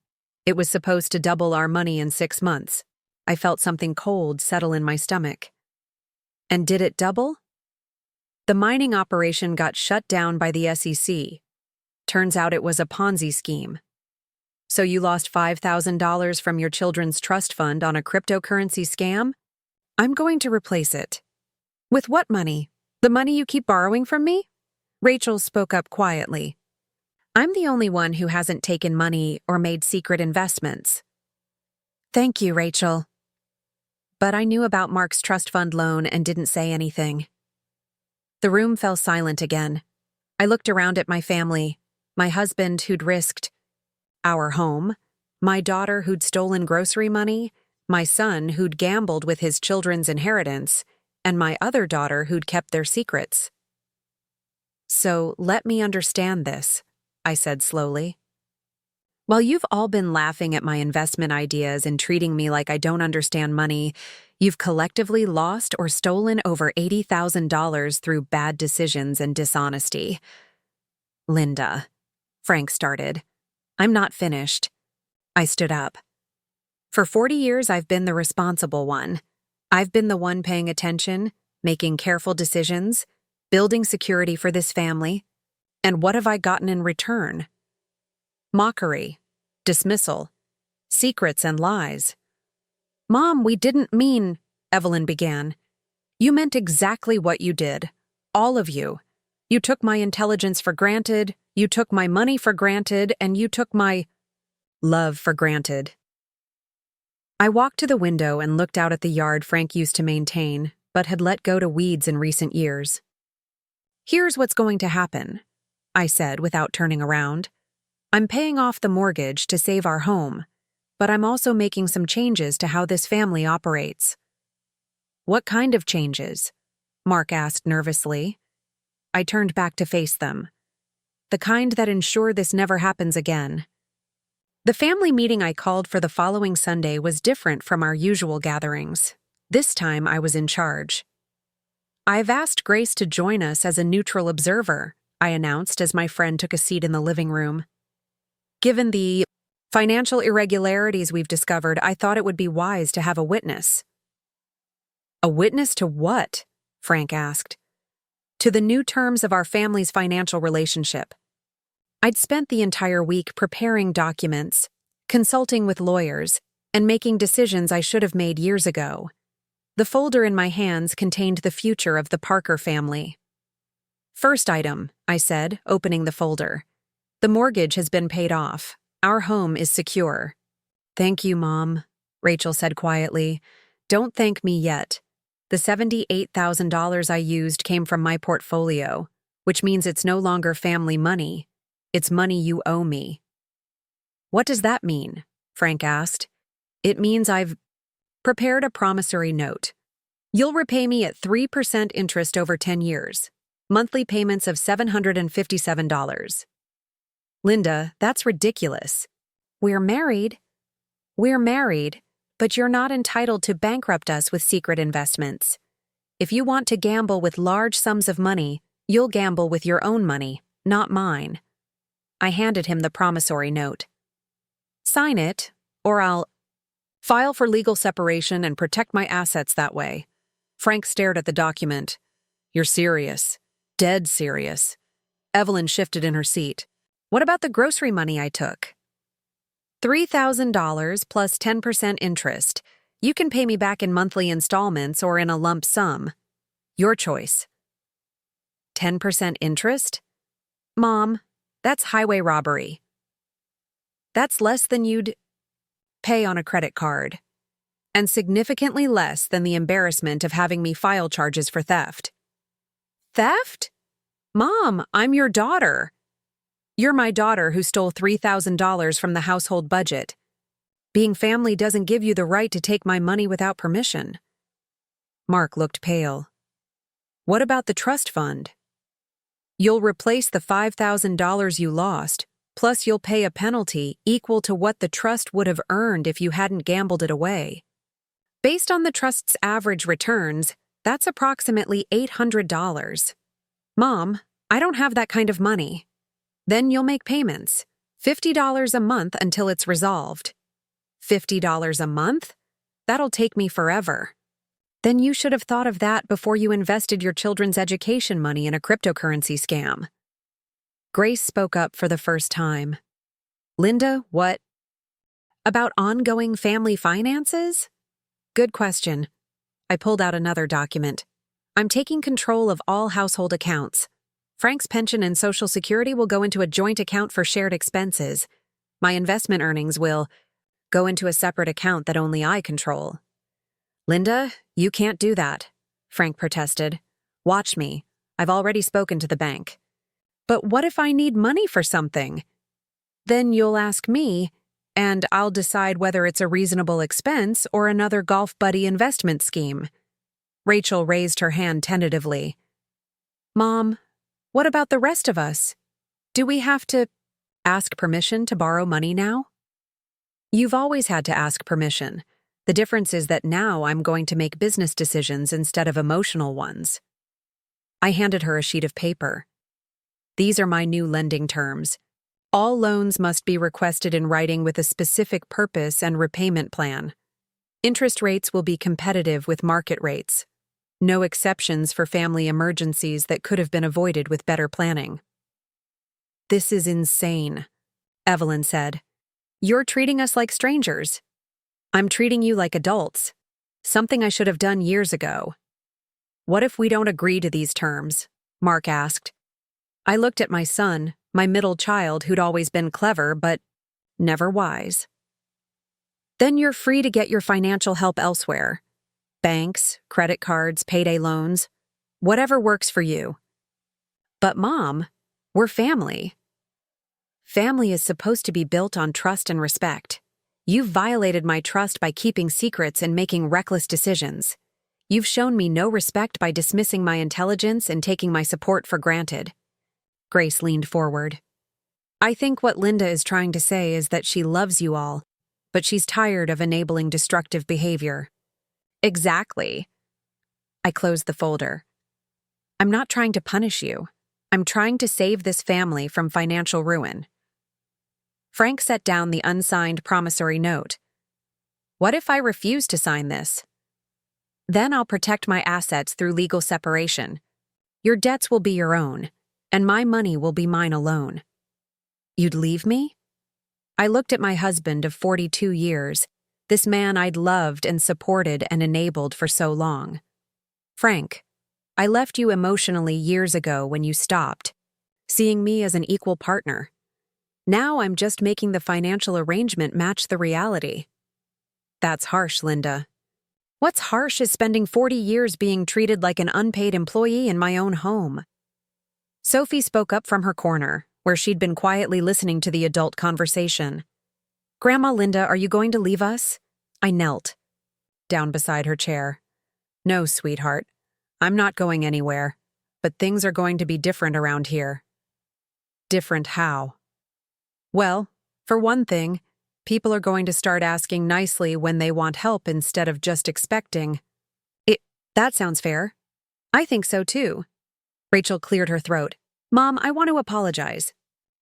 It was supposed to double our money in 6 months. I felt something cold settle in my stomach. And did it double? The mining operation got shut down by the SEC. Turns out it was a Ponzi scheme. So you lost $5,000 from your children's trust fund on a cryptocurrency scam? I'm going to replace it. With what money? The money you keep borrowing from me? Rachel spoke up quietly. I'm the only one who hasn't taken money or made secret investments. Thank you, Rachel. But I knew about Mark's trust fund loan and didn't say anything. The room fell silent again. I looked around at my family, my husband who'd risked our home, my daughter who'd stolen grocery money, my son who'd gambled with his children's inheritance, and my other daughter who'd kept their secrets. So let me understand this, I said slowly. While you've all been laughing at my investment ideas and treating me like I don't understand money, you've collectively lost or stolen over $80,000 through bad decisions and dishonesty. Linda, Frank started. I'm not finished. I stood up. For 40 years, I've been the responsible one. I've been the one paying attention, making careful decisions, building security for this family. And what have I gotten in return? Mockery, dismissal, secrets and lies. Mom, we didn't mean, Evelyn began. You meant exactly what you did. All of you. You took my intelligence for granted, you took my money for granted, and you took my love for granted. I walked to the window and looked out at the yard Frank used to maintain, but had let go to weeds in recent years. Here's what's going to happen, I said without turning around. I'm paying off the mortgage to save our home, but I'm also making some changes to how this family operates. What kind of changes? Mark asked nervously. I turned back to face them. The kind that ensure this never happens again. The family meeting I called for the following Sunday was different from our usual gatherings. This time I was in charge. I've asked Grace to join us as a neutral observer, I announced as my friend took a seat in the living room. Given the financial irregularities we've discovered, I thought it would be wise to have a witness. A witness to what? Frank asked. To the new terms of our family's financial relationship. I'd spent the entire week preparing documents, consulting with lawyers, and making decisions I should have made years ago. The folder in my hands contained the future of the Parker family. First item, I said, opening the folder. The mortgage has been paid off. Our home is secure. Thank you, Mom, Rachel said quietly. Don't thank me yet. The $78,000 I used came from my portfolio, which means it's no longer family money. It's money you owe me. What does that mean? Frank asked. It means I've prepared a promissory note. You'll repay me at 3% interest over 10 years. Monthly payments of $757. Linda, that's ridiculous. We're married. We're married, but you're not entitled to bankrupt us with secret investments. If you want to gamble with large sums of money, you'll gamble with your own money, not mine. I handed him the promissory note. Sign it, or I'll file for legal separation and protect my assets that way. Frank stared at the document. You're serious. Dead serious. Evelyn shifted in her seat. What about the grocery money I took? $3,000 plus 10% interest. You can pay me back in monthly installments or in a lump sum. Your choice. 10% interest? Mom, that's highway robbery. That's less than you'd pay on a credit card, and significantly less than the embarrassment of having me file charges for theft. Theft? Mom, I'm your daughter. You're my daughter who stole $3,000 from the household budget. Being family doesn't give you the right to take my money without permission. Mark looked pale. What about the trust fund? You'll replace the $5,000 you lost, plus you'll pay a penalty equal to what the trust would have earned if you hadn't gambled it away. Based on the trust's average returns, that's approximately $800. Mom, I don't have that kind of money. Then you'll make payments, $50 a month until it's resolved. $50 a month? That'll take me forever. Then you should have thought of that before you invested your children's education money in a cryptocurrency scam. Grace spoke up for the first time. Linda, what? About ongoing family finances? Good question. I pulled out another document. I'm taking control of all household accounts. Frank's pension and Social Security will go into a joint account for shared expenses. My investment earnings will go into a separate account that only I control. Linda, you can't do that, Frank protested. Watch me. I've already spoken to the bank. But what if I need money for something? Then you'll ask me, and I'll decide whether it's a reasonable expense or another golf buddy investment scheme. Rachel raised her hand tentatively. Mom, what about the rest of us? Do we have to ask permission to borrow money now? You've always had to ask permission. The difference is that now I'm going to make business decisions instead of emotional ones. I handed her a sheet of paper. These are my new lending terms. All loans must be requested in writing with a specific purpose and repayment plan. Interest rates will be competitive with market rates. No exceptions for family emergencies that could have been avoided with better planning. This is insane, Evelyn said. You're treating us like strangers. I'm treating you like adults, something I should have done years ago. What if we don't agree to these terms? Mark asked. I looked at my son, my middle child who'd always been clever but never wise. Then you're free to get your financial help elsewhere. Banks, credit cards, payday loans, whatever works for you. But Mom, we're family. Family is supposed to be built on trust and respect. You've violated my trust by keeping secrets and making reckless decisions. You've shown me no respect by dismissing my intelligence and taking my support for granted. Grace leaned forward. I think what Linda is trying to say is that she loves you all, but she's tired of enabling destructive behavior. Exactly. I closed the folder. I'm not trying to punish you. I'm trying to save this family from financial ruin. Frank set down the unsigned promissory note. What if I refuse to sign this? Then I'll protect my assets through legal separation. Your debts will be your own, and my money will be mine alone. You'd leave me? I looked at my husband of 42 years, this man I'd loved and supported and enabled for so long. Frank, I left you emotionally years ago when you stopped, seeing me as an equal partner. Now I'm just making the financial arrangement match the reality. That's harsh, Linda. What's harsh is spending 40 years being treated like an unpaid employee in my own home. Sophie spoke up from her corner, where she'd been quietly listening to the adult conversation. Grandma Linda, are you going to leave us? I knelt down beside her chair. No, sweetheart. I'm not going anywhere, but things are going to be different around here. Different how? Well, for one thing, people are going to start asking nicely when they want help instead of just expecting. That sounds fair. I think so too. Rachel cleared her throat. Mom, I want to apologize.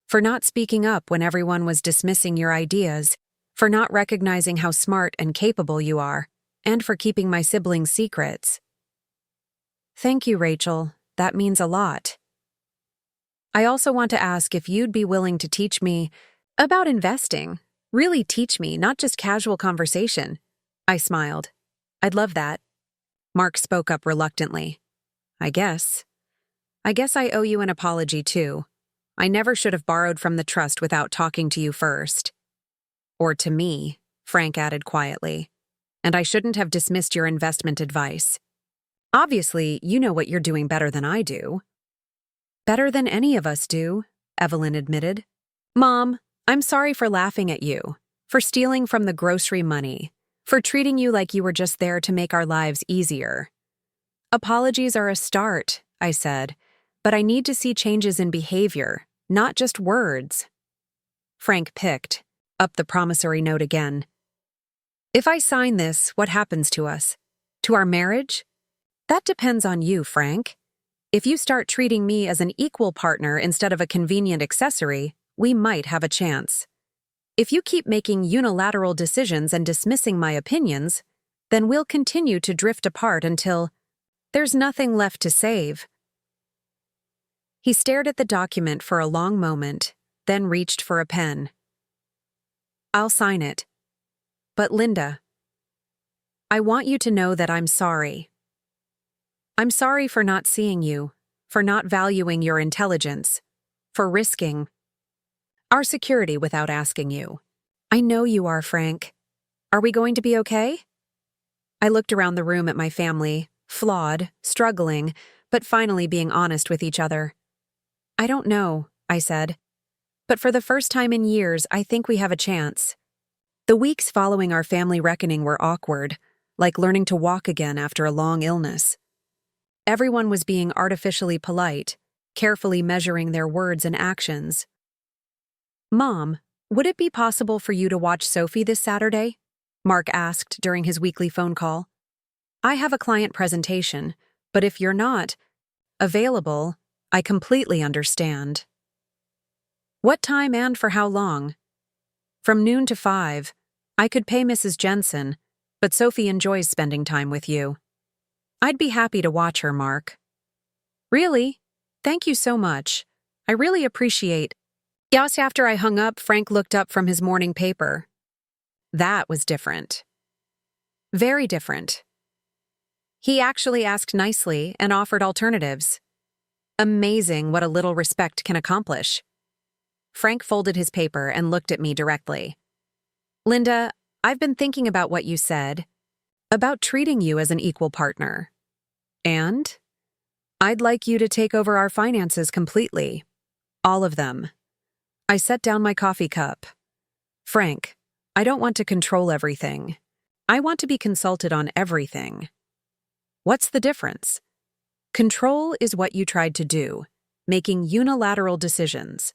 For not speaking up when everyone was dismissing your ideas, for not recognizing how smart and capable you are, and for keeping my siblings' secrets. Thank you, Rachel. That means a lot. I also want to ask if you'd be willing to teach me about investing. Really teach me, not just casual conversation. I smiled. I'd love that. Mark spoke up reluctantly. I guess. I guess I owe you an apology, too. I never should have borrowed from the trust without talking to you first. Or to me, Frank added quietly. And I shouldn't have dismissed your investment advice. Obviously, you know what you're doing better than I do. Better than any of us do, Evelyn admitted. Mom, I'm sorry for laughing at you, for stealing from the grocery money, for treating you like you were just there to make our lives easier. Apologies are a start, I said, but I need to see changes in behavior, not just words. Frank picked up the promissory note again. If I sign this, what happens to us? To our marriage? That depends on you, Frank. If you start treating me as an equal partner instead of a convenient accessory, we might have a chance. If you keep making unilateral decisions and dismissing my opinions, then we'll continue to drift apart until there's nothing left to save. He stared at the document for a long moment, then reached for a pen. I'll sign it. But Linda, I want you to know that I'm sorry. I'm sorry for not seeing you, for not valuing your intelligence, for risking our security without asking you. I know you are, Frank. Are we going to be okay? I looked around the room at my family, flawed, struggling, but finally being honest with each other. I don't know, I said. But for the first time in years, I think we have a chance. The weeks following our family reckoning were awkward, like learning to walk again after a long illness. Everyone was being artificially polite, carefully measuring their words and actions. Mom, would it be possible for you to watch Sophie this Saturday? Mark asked during his weekly phone call. I have a client presentation, but if you're not available, I completely understand. What time and for how long? From noon to 5. I could pay Mrs. Jensen, but Sophie enjoys spending time with you. I'd be happy to watch her, Mark. Really? Thank you so much. I really appreciate. Just after I hung up, Frank looked up from his morning paper. That was different. Very different. He actually asked nicely and offered alternatives. Amazing what a little respect can accomplish. Frank folded his paper and looked at me directly. Linda, I've been thinking about what you said, about treating you as an equal partner. And I'd like you to take over our finances completely. All of them. I set down my coffee cup. Frank, I don't want to control everything. I want to be consulted on everything. What's the difference? Control is what you tried to do, making unilateral decisions.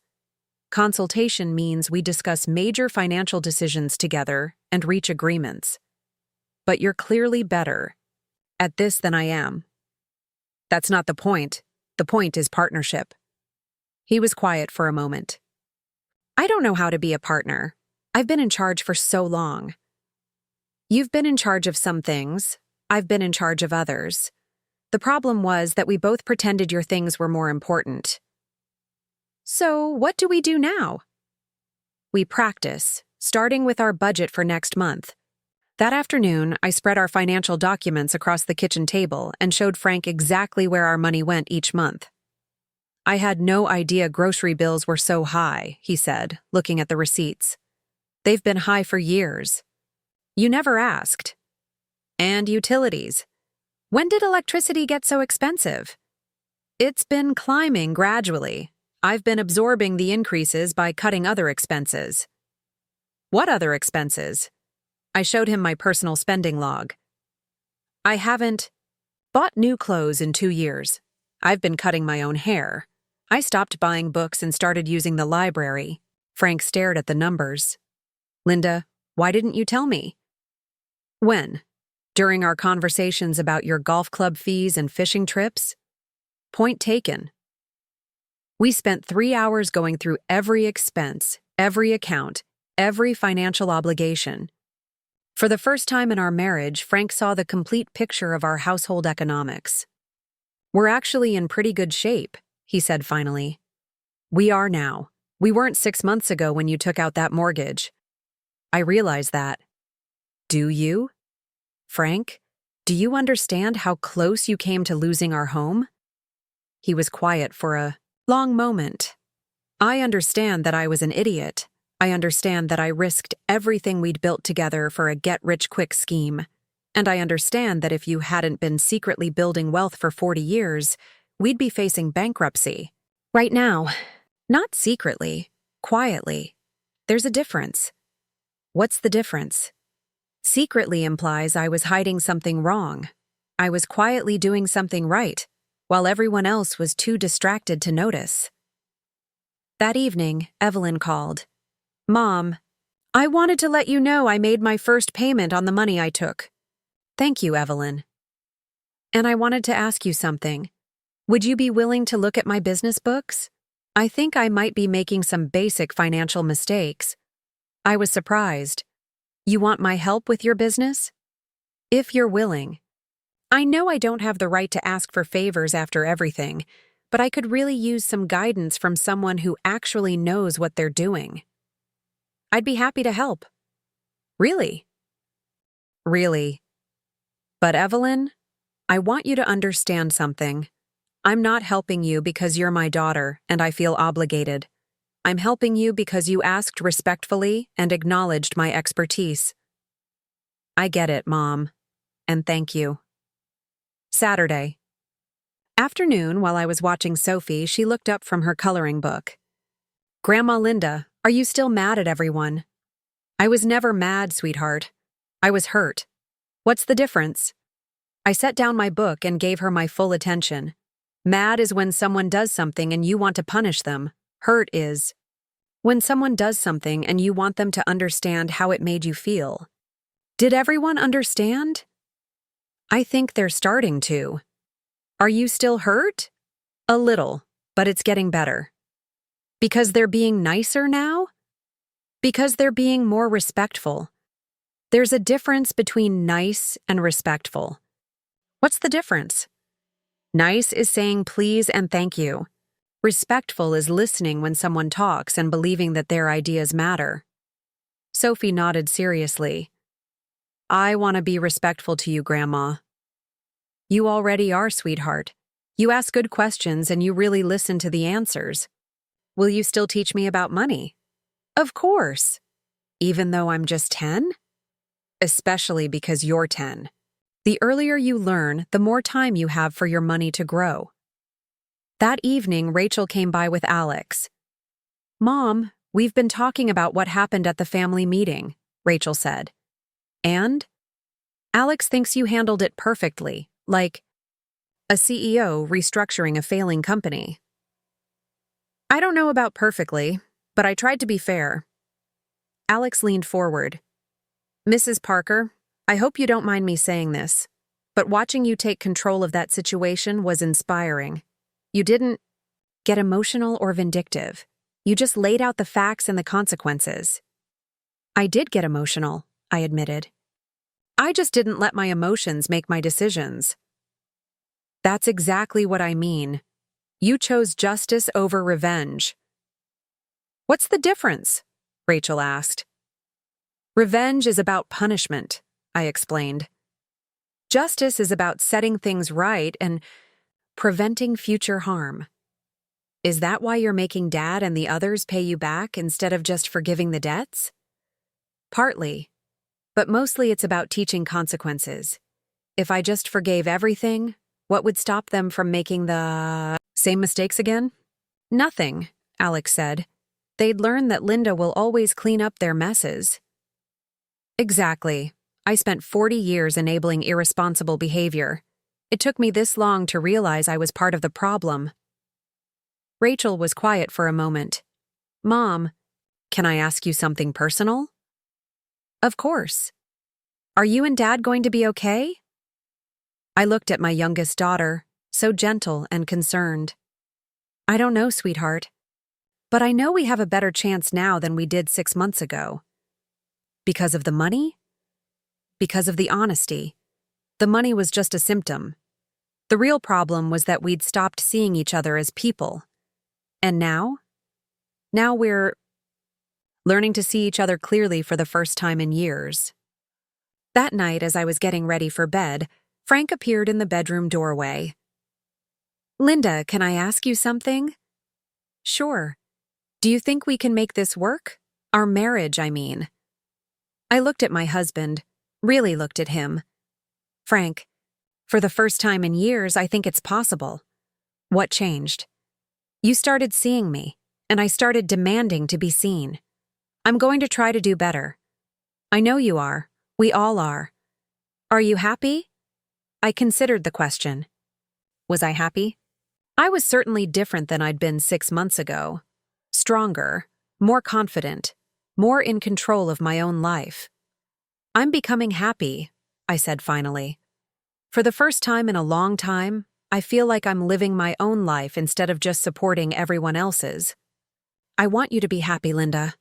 Consultation means we discuss major financial decisions together and reach agreements. But you're clearly better at this than I am. That's not the point. The point is partnership. He was quiet for a moment. I don't know how to be a partner. I've been in charge for so long. You've been in charge of some things. I've been in charge of others. The problem was that we both pretended your things were more important. So, what do we do now? We practice, starting with our budget for next month. That afternoon, I spread our financial documents across the kitchen table and showed Frank exactly where our money went each month. I had no idea grocery bills were so high, he said, looking at the receipts. They've been high for years. You never asked. And utilities. When did electricity get so expensive? It's been climbing gradually. I've been absorbing the increases by cutting other expenses. What other expenses? I showed him my personal spending log. I haven't bought new clothes in 2 years. I've been cutting my own hair. I stopped buying books and started using the library. Frank stared at the numbers. Linda, why didn't you tell me? When? During our conversations about your golf club fees and fishing trips? Point taken. We spent 3 hours going through every expense, every account, every financial obligation. For the first time in our marriage, Frank saw the complete picture of our household economics. We're actually in pretty good shape, he said finally. We are now. We weren't 6 months ago when you took out that mortgage. I realize that. Do you? Frank, Do you understand how close you came to losing our home? He was quiet for a long moment. I understand that I was an idiot. I understand that I risked everything we'd built together for a get-rich-quick scheme. And I understand that if you hadn't been secretly building wealth for 40 years, we'd be facing bankruptcy. Right now. Not secretly, quietly. There's a difference. What's the difference? Secretly implies I was hiding something wrong. I was quietly doing something right, while everyone else was too distracted to notice. That evening, Evelyn called. Mom, I wanted to let you know I made my first payment on the money I took. Thank you, Evelyn. And I wanted to ask you something. Would you be willing to look at my business books? I think I might be making some basic financial mistakes. I was surprised. You want my help with your business? If you're willing. I know I don't have the right to ask for favors after everything, but I could really use some guidance from someone who actually knows what they're doing. I'd be happy to help. Really? Really. But Evelyn, I want you to understand something. I'm not helping you because you're my daughter and I feel obligated. I'm helping you because you asked respectfully and acknowledged my expertise. I get it, Mom, and thank you. Saturday. Afternoon, while I was watching Sophie, she looked up from her coloring book. Grandma Linda, are you still mad at everyone? I was never mad, sweetheart. I was hurt. What's the difference? I set down my book and gave her my full attention. Mad is when someone does something and you want to punish them. Hurt is when someone does something and you want them to understand how it made you feel. Did everyone understand? I think they're starting to. Are you still hurt? A little, but it's getting better. Because they're being nicer now? Because they're being more respectful. There's a difference between nice and respectful. What's the difference? Nice is saying please and thank you. Respectful is listening when someone talks and believing that their ideas matter. Sophie nodded seriously. I want to be respectful to you, Grandma. You already are, sweetheart. You ask good questions and you really listen to the answers. Will you still teach me about money? Of course. Even though I'm just 10? Especially because you're 10. The earlier you learn, the more time you have for your money to grow. That evening, Rachel came by with Alex. Mom, we've been talking about what happened at the family meeting, Rachel said. And? Alex thinks you handled it perfectly, like a CEO restructuring a failing company. I don't know about perfectly, but I tried to be fair. Alex leaned forward. Mrs. Parker, I hope you don't mind me saying this, but watching you take control of that situation was inspiring. You didn't get emotional or vindictive. You just laid out the facts and the consequences. I did get emotional, I admitted. I just didn't let my emotions make my decisions. That's exactly what I mean. You chose justice over revenge. What's the difference? Rachel asked. Revenge is about punishment, I explained. Justice is about setting things right and preventing future harm. Is that why you're making Dad and the others pay you back instead of just forgiving the debts? Partly, but mostly it's about teaching consequences. If I just forgave everything, what would stop them from making the same mistakes again? Nothing, Alex said. They'd learn that Linda will always clean up their messes. Exactly. I spent 40 years enabling irresponsible behavior. It took me this long to realize I was part of the problem. Rachel was quiet for a moment. Mom, can I ask you something personal? Of course. Are you and Dad going to be okay? I looked at my youngest daughter, so gentle and concerned. I don't know, sweetheart. But I know we have a better chance now than we did 6 months ago. Because of the money? Because of the honesty. The money was just a symptom. The real problem was that we'd stopped seeing each other as people. And now? Now we're learning to see each other clearly for the first time in years. That night, as I was getting ready for bed, Frank appeared in the bedroom doorway. Linda, can I ask you something? Sure. Do you think we can make this work? Our marriage, I mean. I looked at my husband, really looked at him. Frank, for the first time in years, I think it's possible. What changed? You started seeing me, and I started demanding to be seen. I'm going to try to do better. I know you are. We all are. Are you happy? I considered the question. Was I happy? I was certainly different than I'd been 6 months ago. Stronger, more confident, more in control of my own life. I'm becoming happy, I said finally. For the first time in a long time, I feel like I'm living my own life instead of just supporting everyone else's. I want you to be happy, Linda.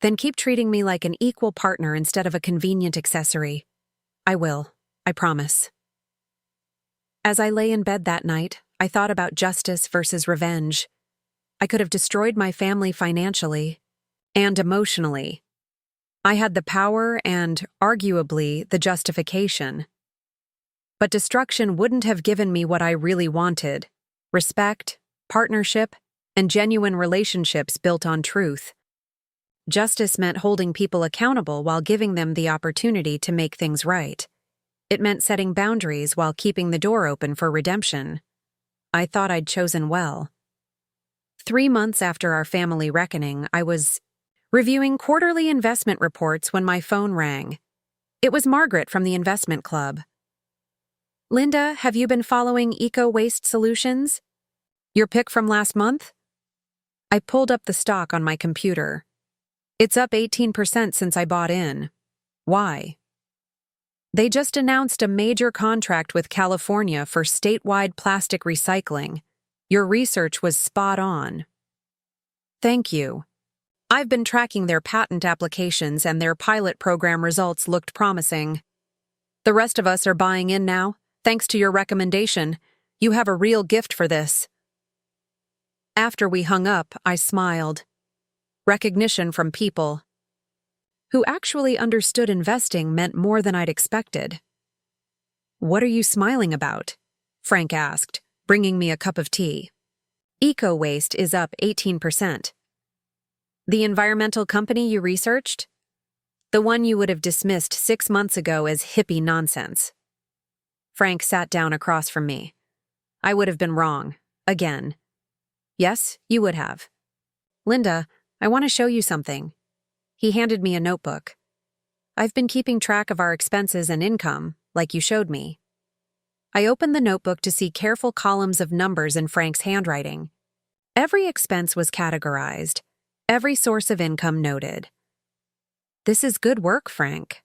Then keep treating me like an equal partner instead of a convenient accessory. I will, I promise. As I lay in bed that night, I thought about justice versus revenge. I could have destroyed my family financially and emotionally. I had the power and, arguably, the justification. But destruction wouldn't have given me what I really wanted: respect, partnership, and genuine relationships built on truth. Justice meant holding people accountable while giving them the opportunity to make things right. It meant setting boundaries while keeping the door open for redemption. I thought I'd chosen well. 3 months after our family reckoning, I was reviewing quarterly investment reports when my phone rang. It was Margaret from the investment club. Linda, have you been following Eco Waste Solutions? Your pick from last month? I pulled up the stock on my computer. It's up 18% since I bought in. Why? They just announced a major contract with California for statewide plastic recycling. Your research was spot on. Thank you. I've been tracking their patent applications and their pilot program results looked promising. The rest of us are buying in now, thanks to your recommendation. You have a real gift for this. After we hung up, I smiled. Recognition from people who actually understood investing meant more than I'd expected. What are you smiling about? Frank asked, bringing me a cup of tea. Eco waste is up 18%. The environmental company you researched? The one you would have dismissed 6 months ago as hippie nonsense. Frank sat down across from me. I would have been wrong. Again. Yes, you would have. Linda, I want to show you something. He handed me a notebook. I've been keeping track of our expenses and income, like you showed me. I opened the notebook to see careful columns of numbers in Frank's handwriting. Every expense was categorized, every source of income noted. This is good work, Frank.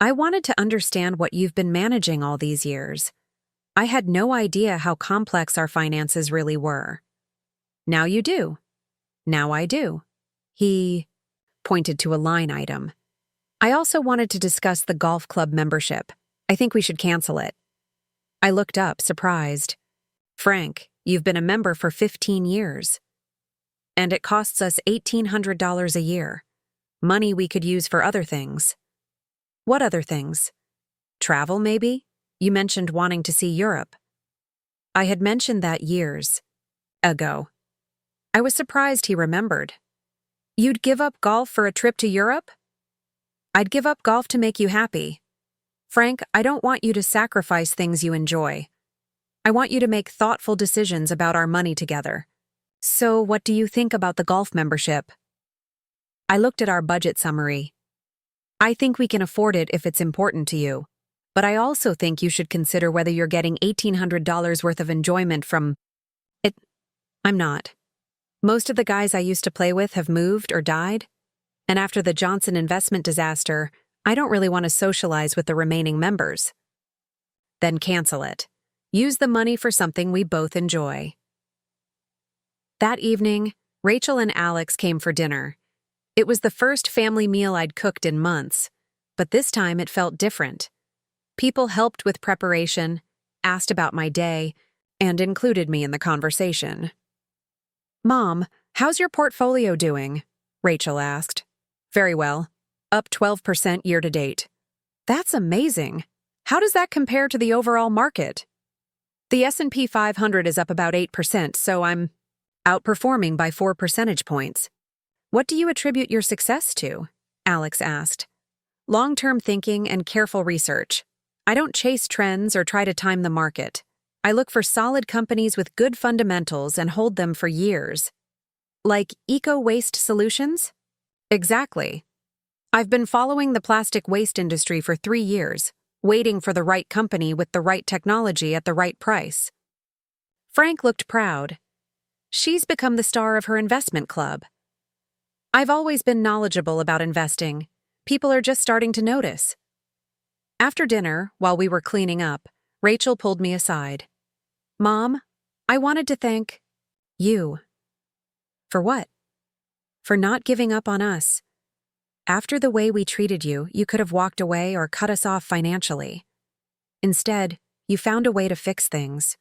I wanted to understand what you've been managing all these years. I had no idea how complex our finances really were. Now you do. Now I do. He pointed to a line item. I also wanted to discuss the golf club membership. I think we should cancel it. I looked up, surprised. Frank, you've been a member for 15 years. And it costs us $1,800 a year. Money we could use for other things. What other things? Travel, maybe? You mentioned wanting to see Europe. I had mentioned that years ago. I was surprised he remembered. You'd give up golf for a trip to Europe? I'd give up golf to make you happy. Frank, I don't want you to sacrifice things you enjoy. I want you to make thoughtful decisions about our money together. So, what do you think about the golf membership? I looked at our budget summary. I think we can afford it if it's important to you. But I also think you should consider whether you're getting $1,800 worth of enjoyment from it. I'm not. Most of the guys I used to play with have moved or died. And after the Johnson investment disaster, I don't really want to socialize with the remaining members. Then cancel it. Use the money for something we both enjoy. That evening, Rachel and Alex came for dinner. It was the first family meal I'd cooked in months, but this time it felt different. People helped with preparation, asked about my day, and included me in the conversation. Mom, how's your portfolio doing? Rachel asked. Very well. Up 12% year to date. That's amazing. How does that compare to the overall market? The S&P 500 is up about 8%, so I'm outperforming by 4 percentage points. What do you attribute your success to? Alex asked. Long-term thinking and careful research. I don't chase trends or try to time the market. I look for solid companies with good fundamentals and hold them for years. Like eco-waste solutions? Exactly. I've been following the plastic waste industry for 3 years, waiting for the right company with the right technology at the right price. Frank looked proud. She's become the star of her investment club. I've always been knowledgeable about investing. People are just starting to notice. After dinner, while we were cleaning up, Rachel pulled me aside. Mom, I wanted to thank you. For what? For not giving up on us. After the way we treated you, you could have walked away or cut us off financially. Instead, you found a way to fix things.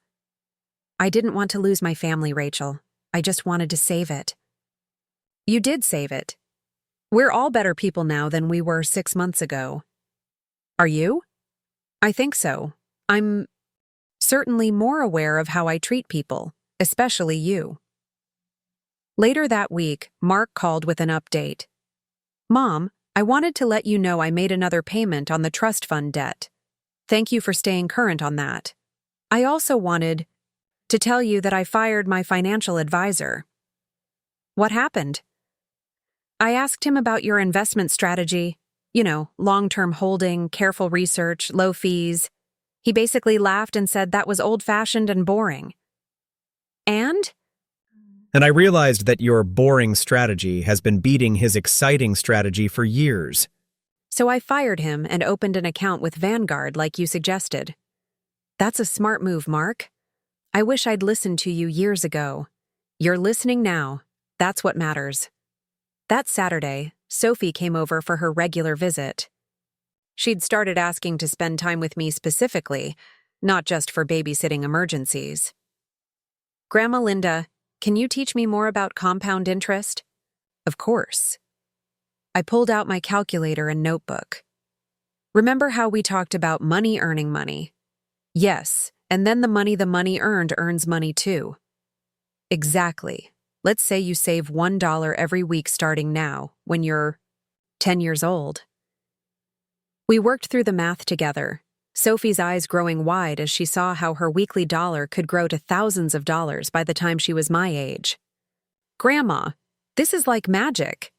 I didn't want to lose my family, Rachel. I just wanted to save it. You did save it. We're all better people now than we were 6 months ago. Are you? I think so. I'm certainly more aware of how I treat people, especially you. Later that week, Mark called with an update. Mom, I wanted to let you know I made another payment on the trust fund debt. Thank you for staying current on that. I also wanted to tell you that I fired my financial advisor. What happened? I asked him about your investment strategy. Long-term holding, careful research, low fees. He basically laughed and said that was old-fashioned and boring. And I realized that your boring strategy has been beating his exciting strategy for years. So I fired him and opened an account with Vanguard like you suggested. That's a smart move, Mark. I wish I'd listened to you years ago. You're listening now. That's what matters. That Saturday, Sophie came over for her regular visit. She'd started asking to spend time with me specifically, not just for babysitting emergencies. Grandma Linda, can you teach me more about compound interest? Of course. I pulled out my calculator and notebook. Remember how we talked about money earning money? Yes, and then the money earned earns money too. Exactly. Let's say you save $1 every week starting now, when you're 10 years old. We worked through the math together, Sophie's eyes growing wide as she saw how her weekly dollar could grow to thousands of dollars by the time she was my age. Grandma, this is like magic.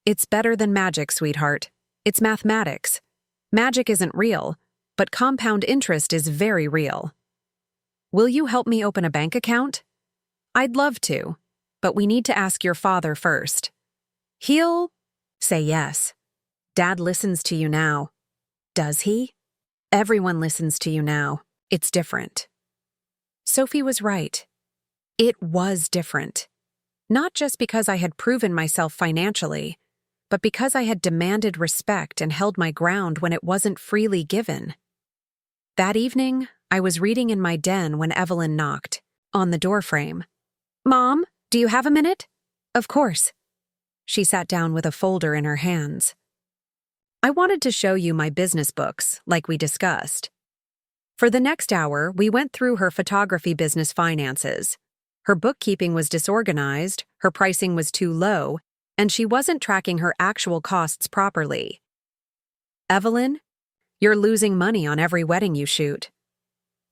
It's better than magic, sweetheart. It's mathematics. Magic isn't real, but compound interest is very real. Will you help me open a bank account? I'd love to, but we need to ask your father first. He'll say yes. Dad listens to you now. Does he? Everyone listens to you now. It's different. Sophie was right. It was different. Not just because I had proven myself financially, but because I had demanded respect and held my ground when it wasn't freely given. That evening, I was reading in my den when Evelyn knocked on the doorframe. Mom, do you have a minute? Of course. She sat down with a folder in her hands. I wanted to show you my business books, like we discussed. For the next hour, we went through her photography business finances. Her bookkeeping was disorganized, her pricing was too low, and she wasn't tracking her actual costs properly. Evelyn, you're losing money on every wedding you shoot.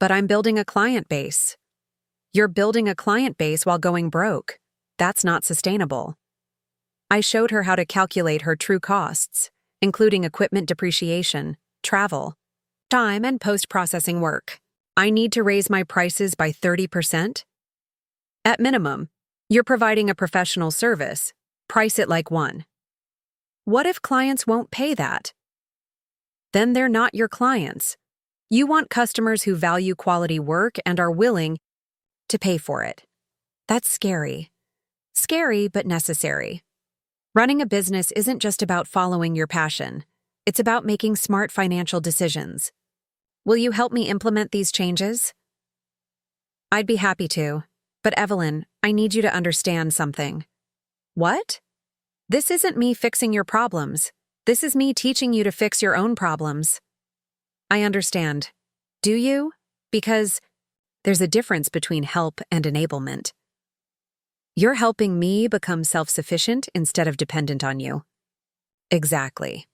But I'm building a client base. You're building a client base while going broke. That's not sustainable. I showed her how to calculate her true costs, including equipment depreciation, travel, time, and post-processing work. I need to raise my prices by 30%? At minimum, you're providing a professional service. Price it like one. What if clients won't pay that? Then they're not your clients. You want customers who value quality work and are willing to pay for it. That's scary. Scary, but necessary. Running a business isn't just about following your passion. It's about making smart financial decisions. Will you help me implement these changes? I'd be happy to. But Evelyn, I need you to understand something. What? This isn't me fixing your problems. This is me teaching you to fix your own problems. I understand. Do you? Because there's a difference between help and enablement. You're helping me become self-sufficient instead of dependent on you. Exactly.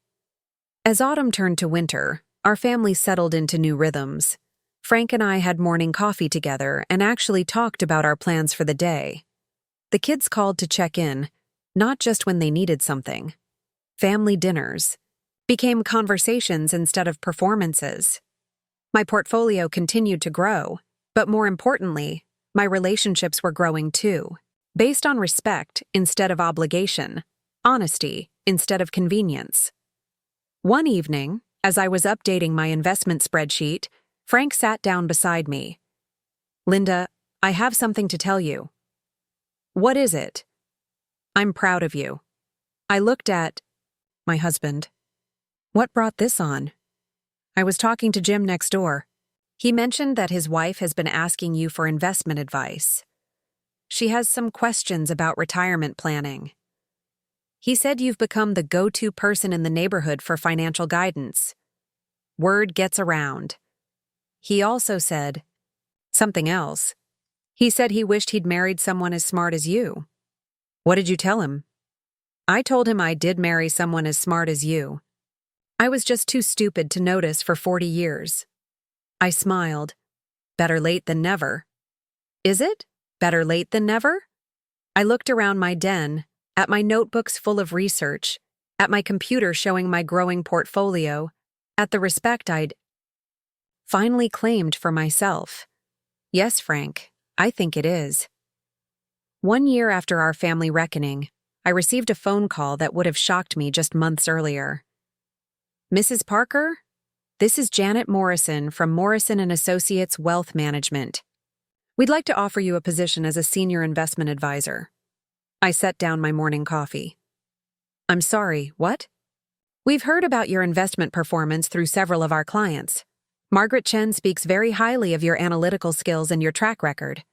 As autumn turned to winter, our family settled into new rhythms. Frank and I had morning coffee together and actually talked about our plans for the day. The kids called to check in, not just when they needed something. Family dinners became conversations instead of performances. My portfolio continued to grow, but more importantly, my relationships were growing too, based on respect instead of obligation, honesty instead of convenience. One evening, as I was updating my investment spreadsheet, Frank sat down beside me. Linda, I have something to tell you. What is it? I'm proud of you. I looked at my husband. What brought this on? I was talking to Jim next door. He mentioned that his wife has been asking you for investment advice. She has some questions about retirement planning. He said you've become the go-to person in the neighborhood for financial guidance. Word gets around. He also said something else. He said he wished he'd married someone as smart as you. What did you tell him? I told him I did marry someone as smart as you. I was just too stupid to notice for 40 years. I smiled. Better late than never. Is it? Better late than never? I looked around my den, at my notebooks full of research, at my computer showing my growing portfolio, at the respect I'd finally claimed for myself. Yes, Frank, I think it is. 1 year after our family reckoning, I received a phone call that would have shocked me just months earlier. Mrs. Parker? This is Janet Morrison from Morrison & Associates Wealth Management. We'd like to offer you a position as a senior investment advisor. I set down my morning coffee. I'm sorry, what? We've heard about your investment performance through several of our clients. Margaret Chen speaks very highly of your analytical skills and your track record.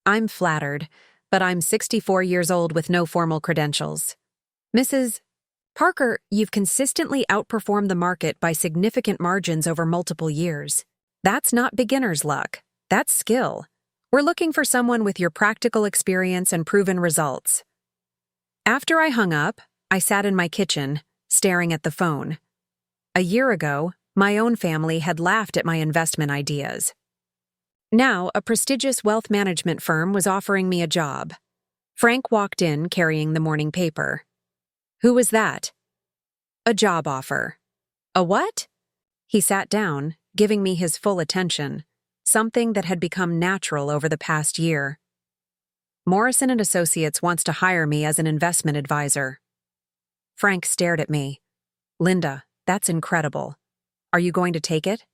I'm flattered, but I'm 64 years old with no formal credentials. Mrs. Parker, you've consistently outperformed the market by significant margins over multiple years. That's not beginner's luck. That's skill. We're looking for someone with your practical experience and proven results. After I hung up, I sat in my kitchen, staring at the phone. A year ago, my own family had laughed at my investment ideas. Now, a prestigious wealth management firm was offering me a job. Frank walked in carrying the morning paper. Who was that? A job offer. A what? He sat down, giving me his full attention, something that had become natural over the past year. Morrison & Associates wants to hire me as an investment advisor. Frank stared at me. Linda, that's incredible. Are you going to take it?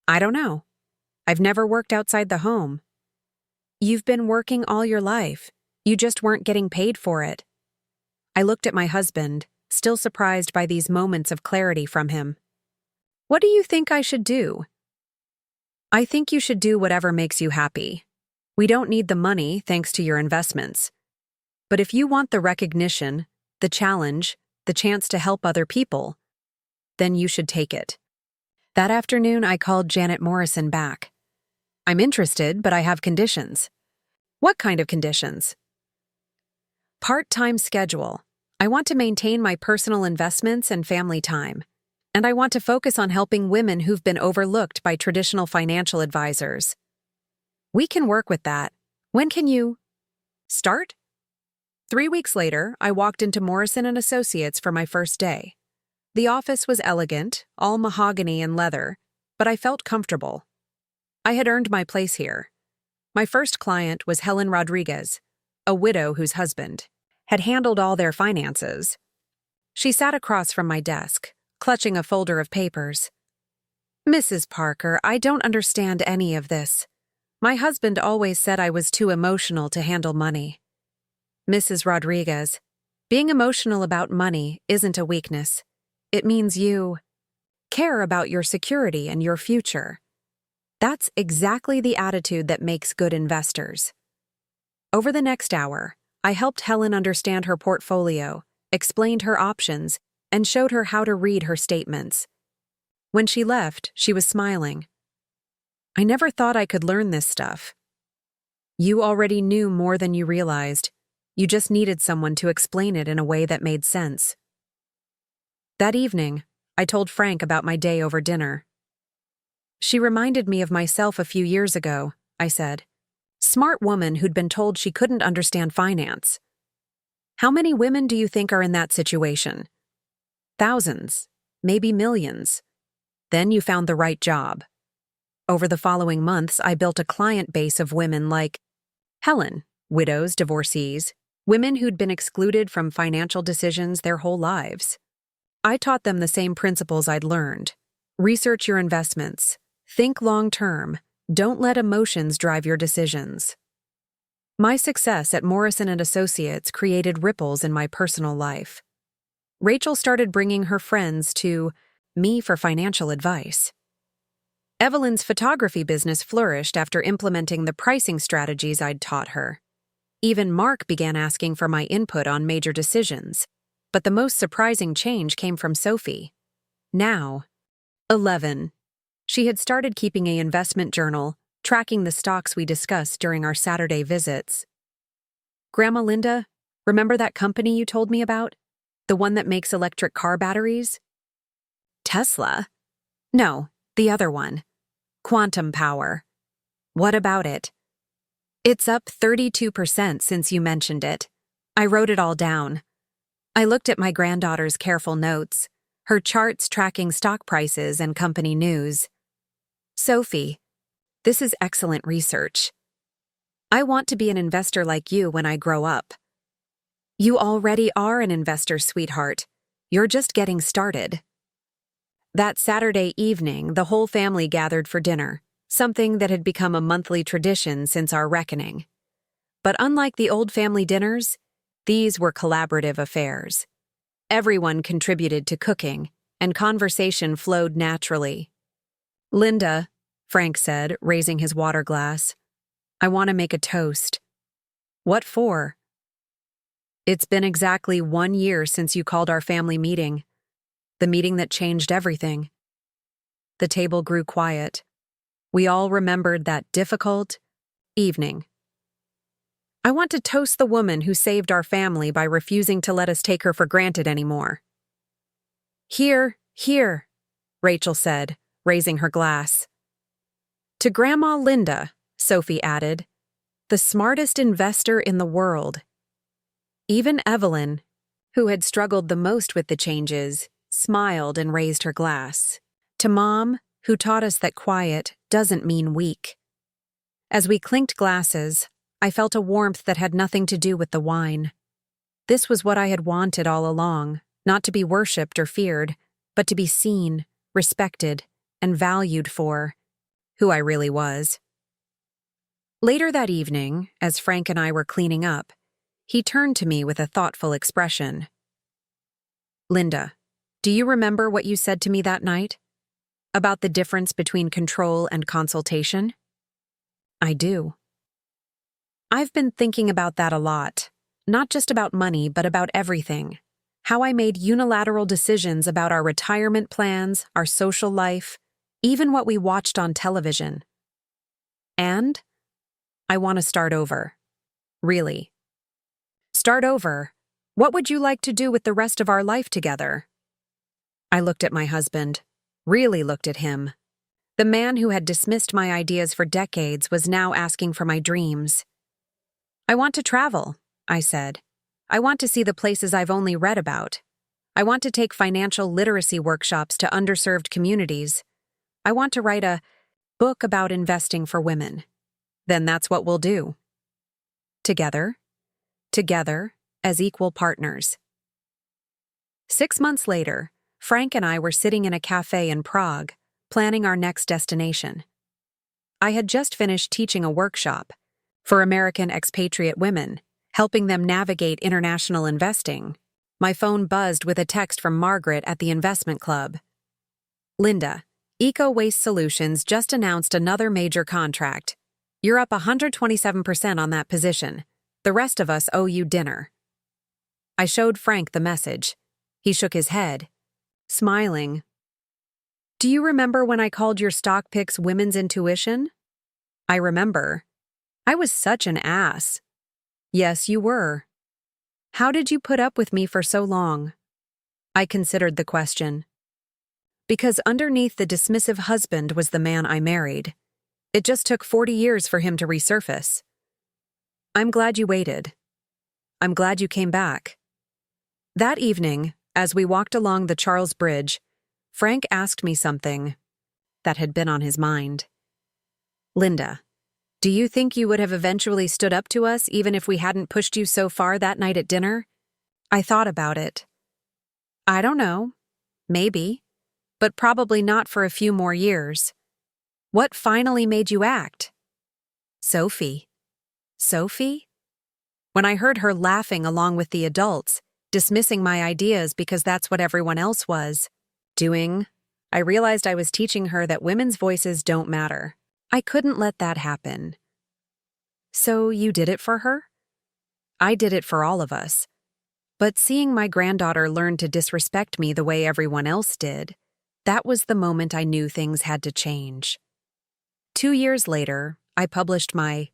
I don't know. I've never worked outside the home. You've been working all your life. You just weren't getting paid for it. I looked at my husband, still surprised by these moments of clarity from him. What do you think I should do? I think you should do whatever makes you happy. We don't need the money thanks to your investments. But if you want the recognition, the challenge, the chance to help other people, then you should take it. That afternoon, I called Janet Morrison back. I'm interested, but I have conditions. What kind of conditions? Part-time schedule. I want to maintain my personal investments and family time. And I want to focus on helping women who've been overlooked by traditional financial advisors. We can work with that. When can you start? 3 weeks later, I walked into Morrison & Associates for my first day. The office was elegant, all mahogany and leather, but I felt comfortable. I had earned my place here. My first client was Helen Rodriguez, a widow whose husband had handled all their finances. She sat across from my desk, clutching a folder of papers. Mrs. Parker, I don't understand any of this. My husband always said I was too emotional to handle money. Mrs. Rodriguez, being emotional about money isn't a weakness. It means you care about your security and your future. That's exactly the attitude that makes good investors. Over the next hour, I helped Helen understand her portfolio, explained her options, and showed her how to read her statements. When she left, she was smiling. I never thought I could learn this stuff. You already knew more than you realized. You just needed someone to explain it in a way that made sense. That evening, I told Frank about my day over dinner. She reminded me of myself a few years ago, I said. Smart woman who'd been told she couldn't understand finance. How many women do you think are in that situation? Thousands, maybe millions. Then you found the right job. Over the following months, I built a client base of women like Helen, widows, divorcees, women who'd been excluded from financial decisions their whole lives. I taught them the same principles I'd learned. Research your investments. Think long-term. Don't let emotions drive your decisions. My success at Morrison & Associates created ripples in my personal life. Rachel started bringing her friends to me for financial advice. Evelyn's photography business flourished after implementing the pricing strategies I'd taught her. Even Mark began asking for my input on major decisions. But the most surprising change came from Sophie. Now, 11. She had started keeping an investment journal, tracking the stocks we discussed during our Saturday visits. Grandma Linda, remember that company you told me about? The one that makes electric car batteries? Tesla? No, the other one. Quantum Power. What about it? It's up 32% since you mentioned it. I wrote it all down. I looked at my granddaughter's careful notes, her charts tracking stock prices and company news. Sophie, this is excellent research. I want to be an investor like you when I grow up. You already are an investor, sweetheart. You're just getting started. That Saturday evening, the whole family gathered for dinner, something that had become a monthly tradition since our reckoning. But unlike the old family dinners, these were collaborative affairs. Everyone contributed to cooking, and conversation flowed naturally. Linda, Frank said, raising his water glass, I want to make a toast. What for? It's been exactly 1 year since you called our family meeting. The meeting that changed everything. The table grew quiet. We all remembered that difficult evening. I want to toast the woman who saved our family by refusing to let us take her for granted anymore. Here, here, Rachel said, raising her glass. To Grandma Linda, Sophie added, the smartest investor in the world. Even Evelyn, who had struggled the most with the changes, smiled and raised her glass. To Mom, who taught us that quiet doesn't mean weak. As we clinked glasses, I felt a warmth that had nothing to do with the wine. This was what I had wanted all along, not to be worshipped or feared, but to be seen, respected, and valued for who I really was. Later that evening, as Frank and I were cleaning up, he turned to me with a thoughtful expression. Linda, do you remember what you said to me that night? About the difference between control and consultation? I do. I've been thinking about that a lot, not just about money, but about everything. How I made unilateral decisions about our retirement plans, our social life, even what we watched on television. And I want to start over. Really. Start over. What would you like to do with the rest of our life together? I looked at my husband, really looked at him. The man who had dismissed my ideas for decades was now asking for my dreams. I want to travel, I said. I want to see the places I've only read about. I want to take financial literacy workshops to underserved communities. I want to write a book about investing for women. Then that's what we'll do. Together, as equal partners. 6 months later, Frank and I were sitting in a cafe in Prague, planning our next destination. I had just finished teaching a workshop for American expatriate women, helping them navigate international investing. My phone buzzed with a text from Margaret at the investment club. Linda, Eco Waste Solutions just announced another major contract. You're up 127% on that position. The rest of us owe you dinner. I showed Frank the message. He shook his head, smiling. Do you remember when I called your stock picks women's intuition? I remember. I was such an ass. Yes, you were. How did you put up with me for so long? I considered the question. Because underneath the dismissive husband was the man I married. It just took 40 years for him to resurface. I'm glad you waited. I'm glad you came back. That evening, as we walked along the Charles Bridge, Frank asked me something that had been on his mind. Linda, do you think you would have eventually stood up to us even if we hadn't pushed you so far that night at dinner? I thought about it. I don't know. Maybe. But probably not for a few more years. What finally made you act? Sophie. Sophie? When I heard her laughing along with the adults, dismissing my ideas because that's what everyone else was doing, I realized I was teaching her that women's voices don't matter. I couldn't let that happen. So you did it for her? I did it for all of us. But seeing my granddaughter learn to disrespect me the way everyone else did, that was the moment I knew things had to change. 2 years later, I published my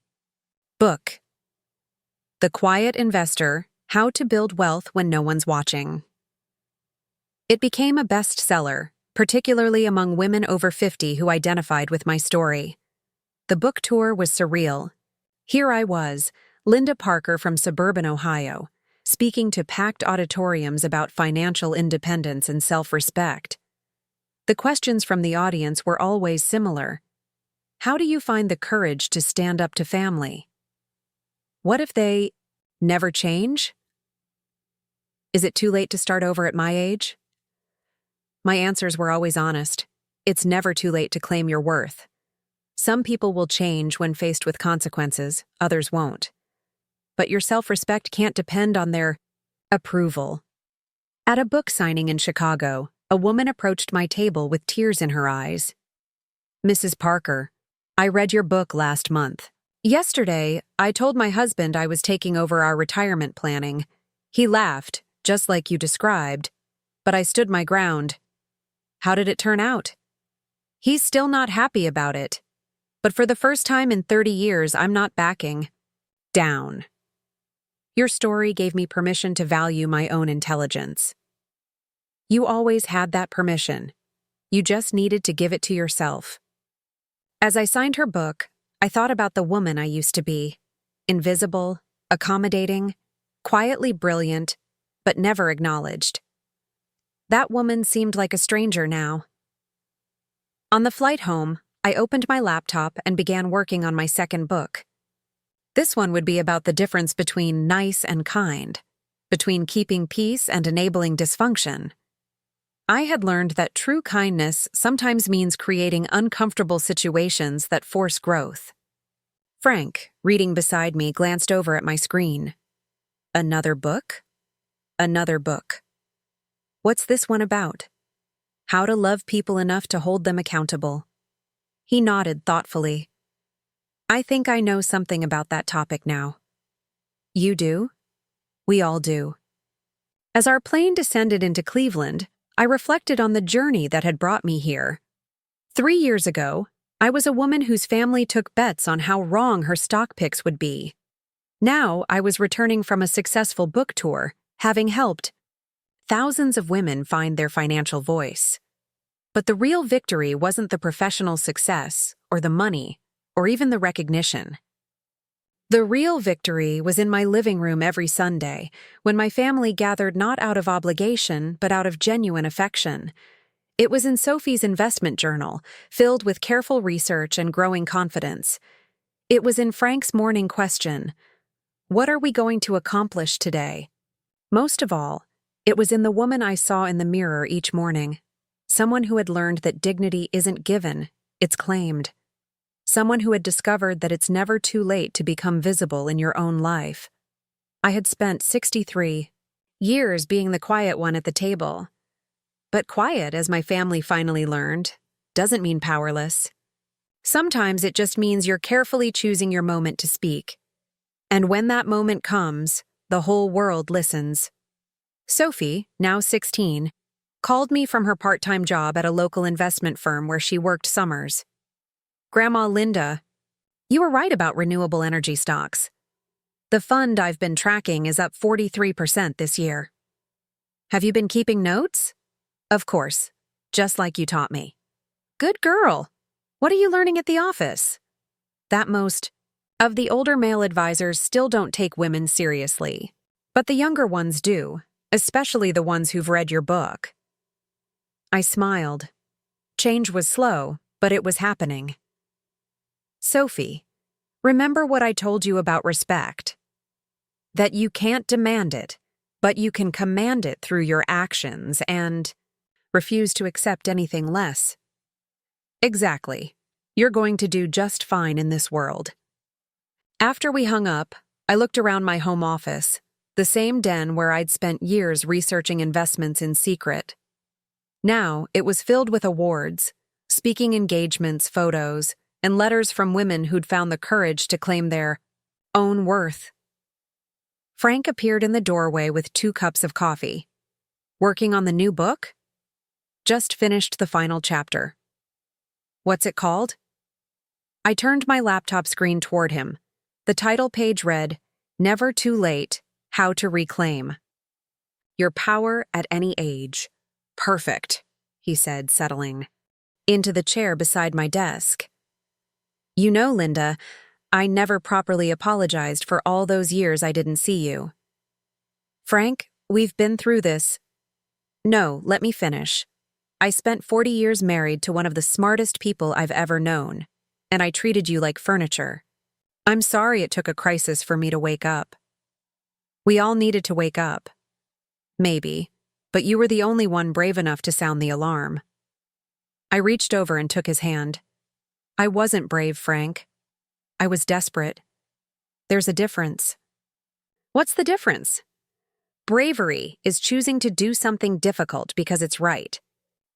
book, The Quiet Investor: How to Build Wealth When No One's Watching. It became a bestseller, particularly among women over 50 who identified with my story. The book tour was surreal. Here I was, Linda Parker from suburban Ohio, speaking to packed auditoriums about financial independence and self-respect. The questions from the audience were always similar. How do you find the courage to stand up to family? What if they never change? Is it too late to start over at my age? My answers were always honest. It's never too late to claim your worth. Some people will change when faced with consequences, others won't. But your self-respect can't depend on their approval. At a book signing in Chicago, a woman approached my table with tears in her eyes. Mrs. Parker, I read your book last month. Yesterday, I told my husband I was taking over our retirement planning. He laughed, just like you described, but I stood my ground. How did it turn out? He's still not happy about it. But for the first time in 30 years, I'm not backing down. Your story gave me permission to value my own intelligence. You always had that permission. You just needed to give it to yourself. As I signed her book, I thought about the woman I used to be. Invisible, accommodating, quietly brilliant, but never acknowledged. That woman seemed like a stranger now. On the flight home, I opened my laptop and began working on my second book. This one would be about the difference between nice and kind, between keeping peace and enabling dysfunction. I had learned that true kindness sometimes means creating uncomfortable situations that force growth. Frank, reading beside me, glanced over at my screen. Another book? Another book. What's this one about? How to love people enough to hold them accountable. He nodded thoughtfully. I think I know something about that topic now. You do? We all do. As our plane descended into Cleveland, I reflected on the journey that had brought me here. 3 years ago, I was a woman whose family took bets on how wrong her stock picks would be. Now I was returning from a successful book tour, having helped thousands of women find their financial voice. But the real victory wasn't the professional success, or the money, or even the recognition. The real victory was in my living room every Sunday, when my family gathered not out of obligation, but out of genuine affection. It was in Sophie's investment journal, filled with careful research and growing confidence. It was in Frank's morning question, what are we going to accomplish today? Most of all, it was in the woman I saw in the mirror each morning. Someone who had learned that dignity isn't given, it's claimed. Someone who had discovered that it's never too late to become visible in your own life. I had spent 63 years being the quiet one at the table. But quiet, as my family finally learned, doesn't mean powerless. Sometimes it just means you're carefully choosing your moment to speak. And when that moment comes, the whole world listens. Sophie, now 16, Called me from her part-time job at a local investment firm where she worked summers. Grandma Linda, you were right about renewable energy stocks. The fund I've been tracking is up 43% this year. Have you been keeping notes? Of course, just like you taught me. Good girl. What are you learning at the office? That most of the older male advisors still don't take women seriously, but the younger ones do, especially the ones who've read your book. I smiled. Change was slow, but it was happening. Sophie, remember what I told you about respect? That you can't demand it, but you can command it through your actions and refuse to accept anything less. Exactly. You're going to do just fine in this world. After we hung up, I looked around my home office, the same den where I'd spent years researching investments in secret. Now, it was filled with awards, speaking engagements, photos, and letters from women who'd found the courage to claim their own worth. Frank appeared in the doorway with 2 cups of coffee. Working on the new book? Just finished the final chapter. What's it called? I turned my laptop screen toward him. The title page read, Never Too Late, How to Reclaim. Your power at any age. Perfect, he said, settling into the chair beside my desk. You know, Linda, I never properly apologized for all those years I didn't see you. Frank, we've been through this. No, let me finish. I spent 40 years married to one of the smartest people I've ever known, and I treated you like furniture. I'm sorry it took a crisis for me to wake up. We all needed to wake up. Maybe, but you were the only one brave enough to sound the alarm. I reached over and took his hand. I wasn't brave, Frank. I was desperate. There's a difference. What's the difference? Bravery is choosing to do something difficult because it's right.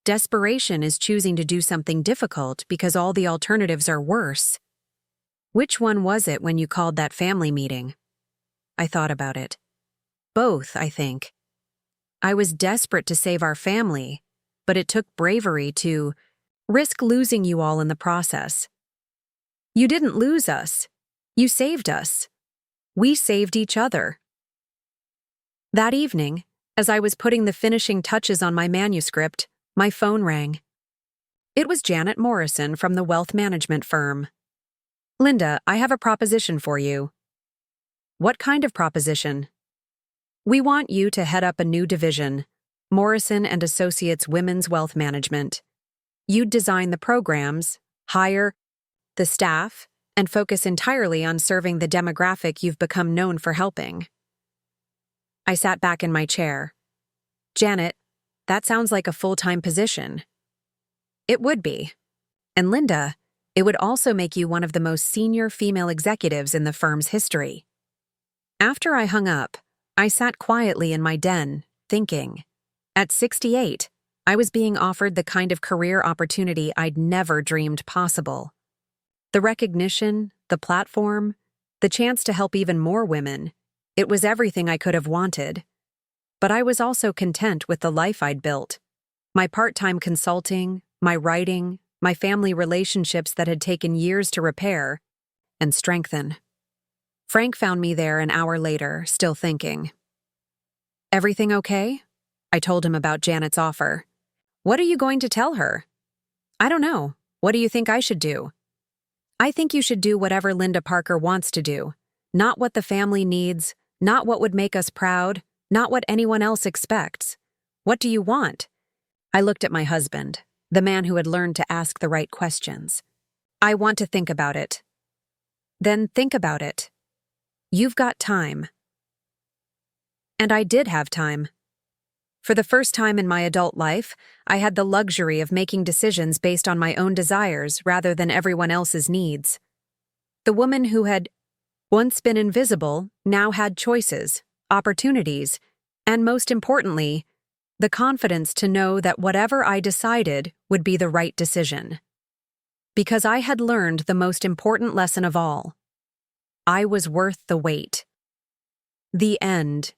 Desperation is choosing to do something difficult because all the alternatives are worse. Which one was it when you called that family meeting? I thought about it. Both, I think. I was desperate to save our family, but it took bravery to risk losing you all in the process. You didn't lose us. You saved us. We saved each other. That evening, as I was putting the finishing touches on my manuscript, my phone rang. It was Janet Morrison from the wealth management firm. Linda, I have a proposition for you. What kind of proposition? We want you to head up a new division, Morrison and Associates Women's Wealth Management. You'd design the programs, hire the staff, and focus entirely on serving the demographic you've become known for helping. I sat back in my chair. Janet, that sounds like a full-time position. It would be. And Linda, it would also make you one of the most senior female executives in the firm's history. After I hung up, I sat quietly in my den, thinking. At 68, I was being offered the kind of career opportunity I'd never dreamed possible. The recognition, the platform, the chance to help even more women, it was everything I could have wanted. But I was also content with the life I'd built. My part-time consulting, my writing, my family relationships that had taken years to repair and strengthen. Frank found me there an hour later, still thinking. Everything okay? I told him about Janet's offer. What are you going to tell her? I don't know. What do you think I should do? I think you should do whatever Linda Parker wants to do. Not what the family needs, not what would make us proud, not what anyone else expects. What do you want? I looked at my husband, the man who had learned to ask the right questions. I want to think about it. Then think about it. You've got time. And I did have time. For the first time in my adult life, I had the luxury of making decisions based on my own desires rather than everyone else's needs. The woman who had once been invisible now had choices, opportunities, and most importantly, the confidence to know that whatever I decided would be the right decision. Because I had learned the most important lesson of all. I was worth the wait. The end.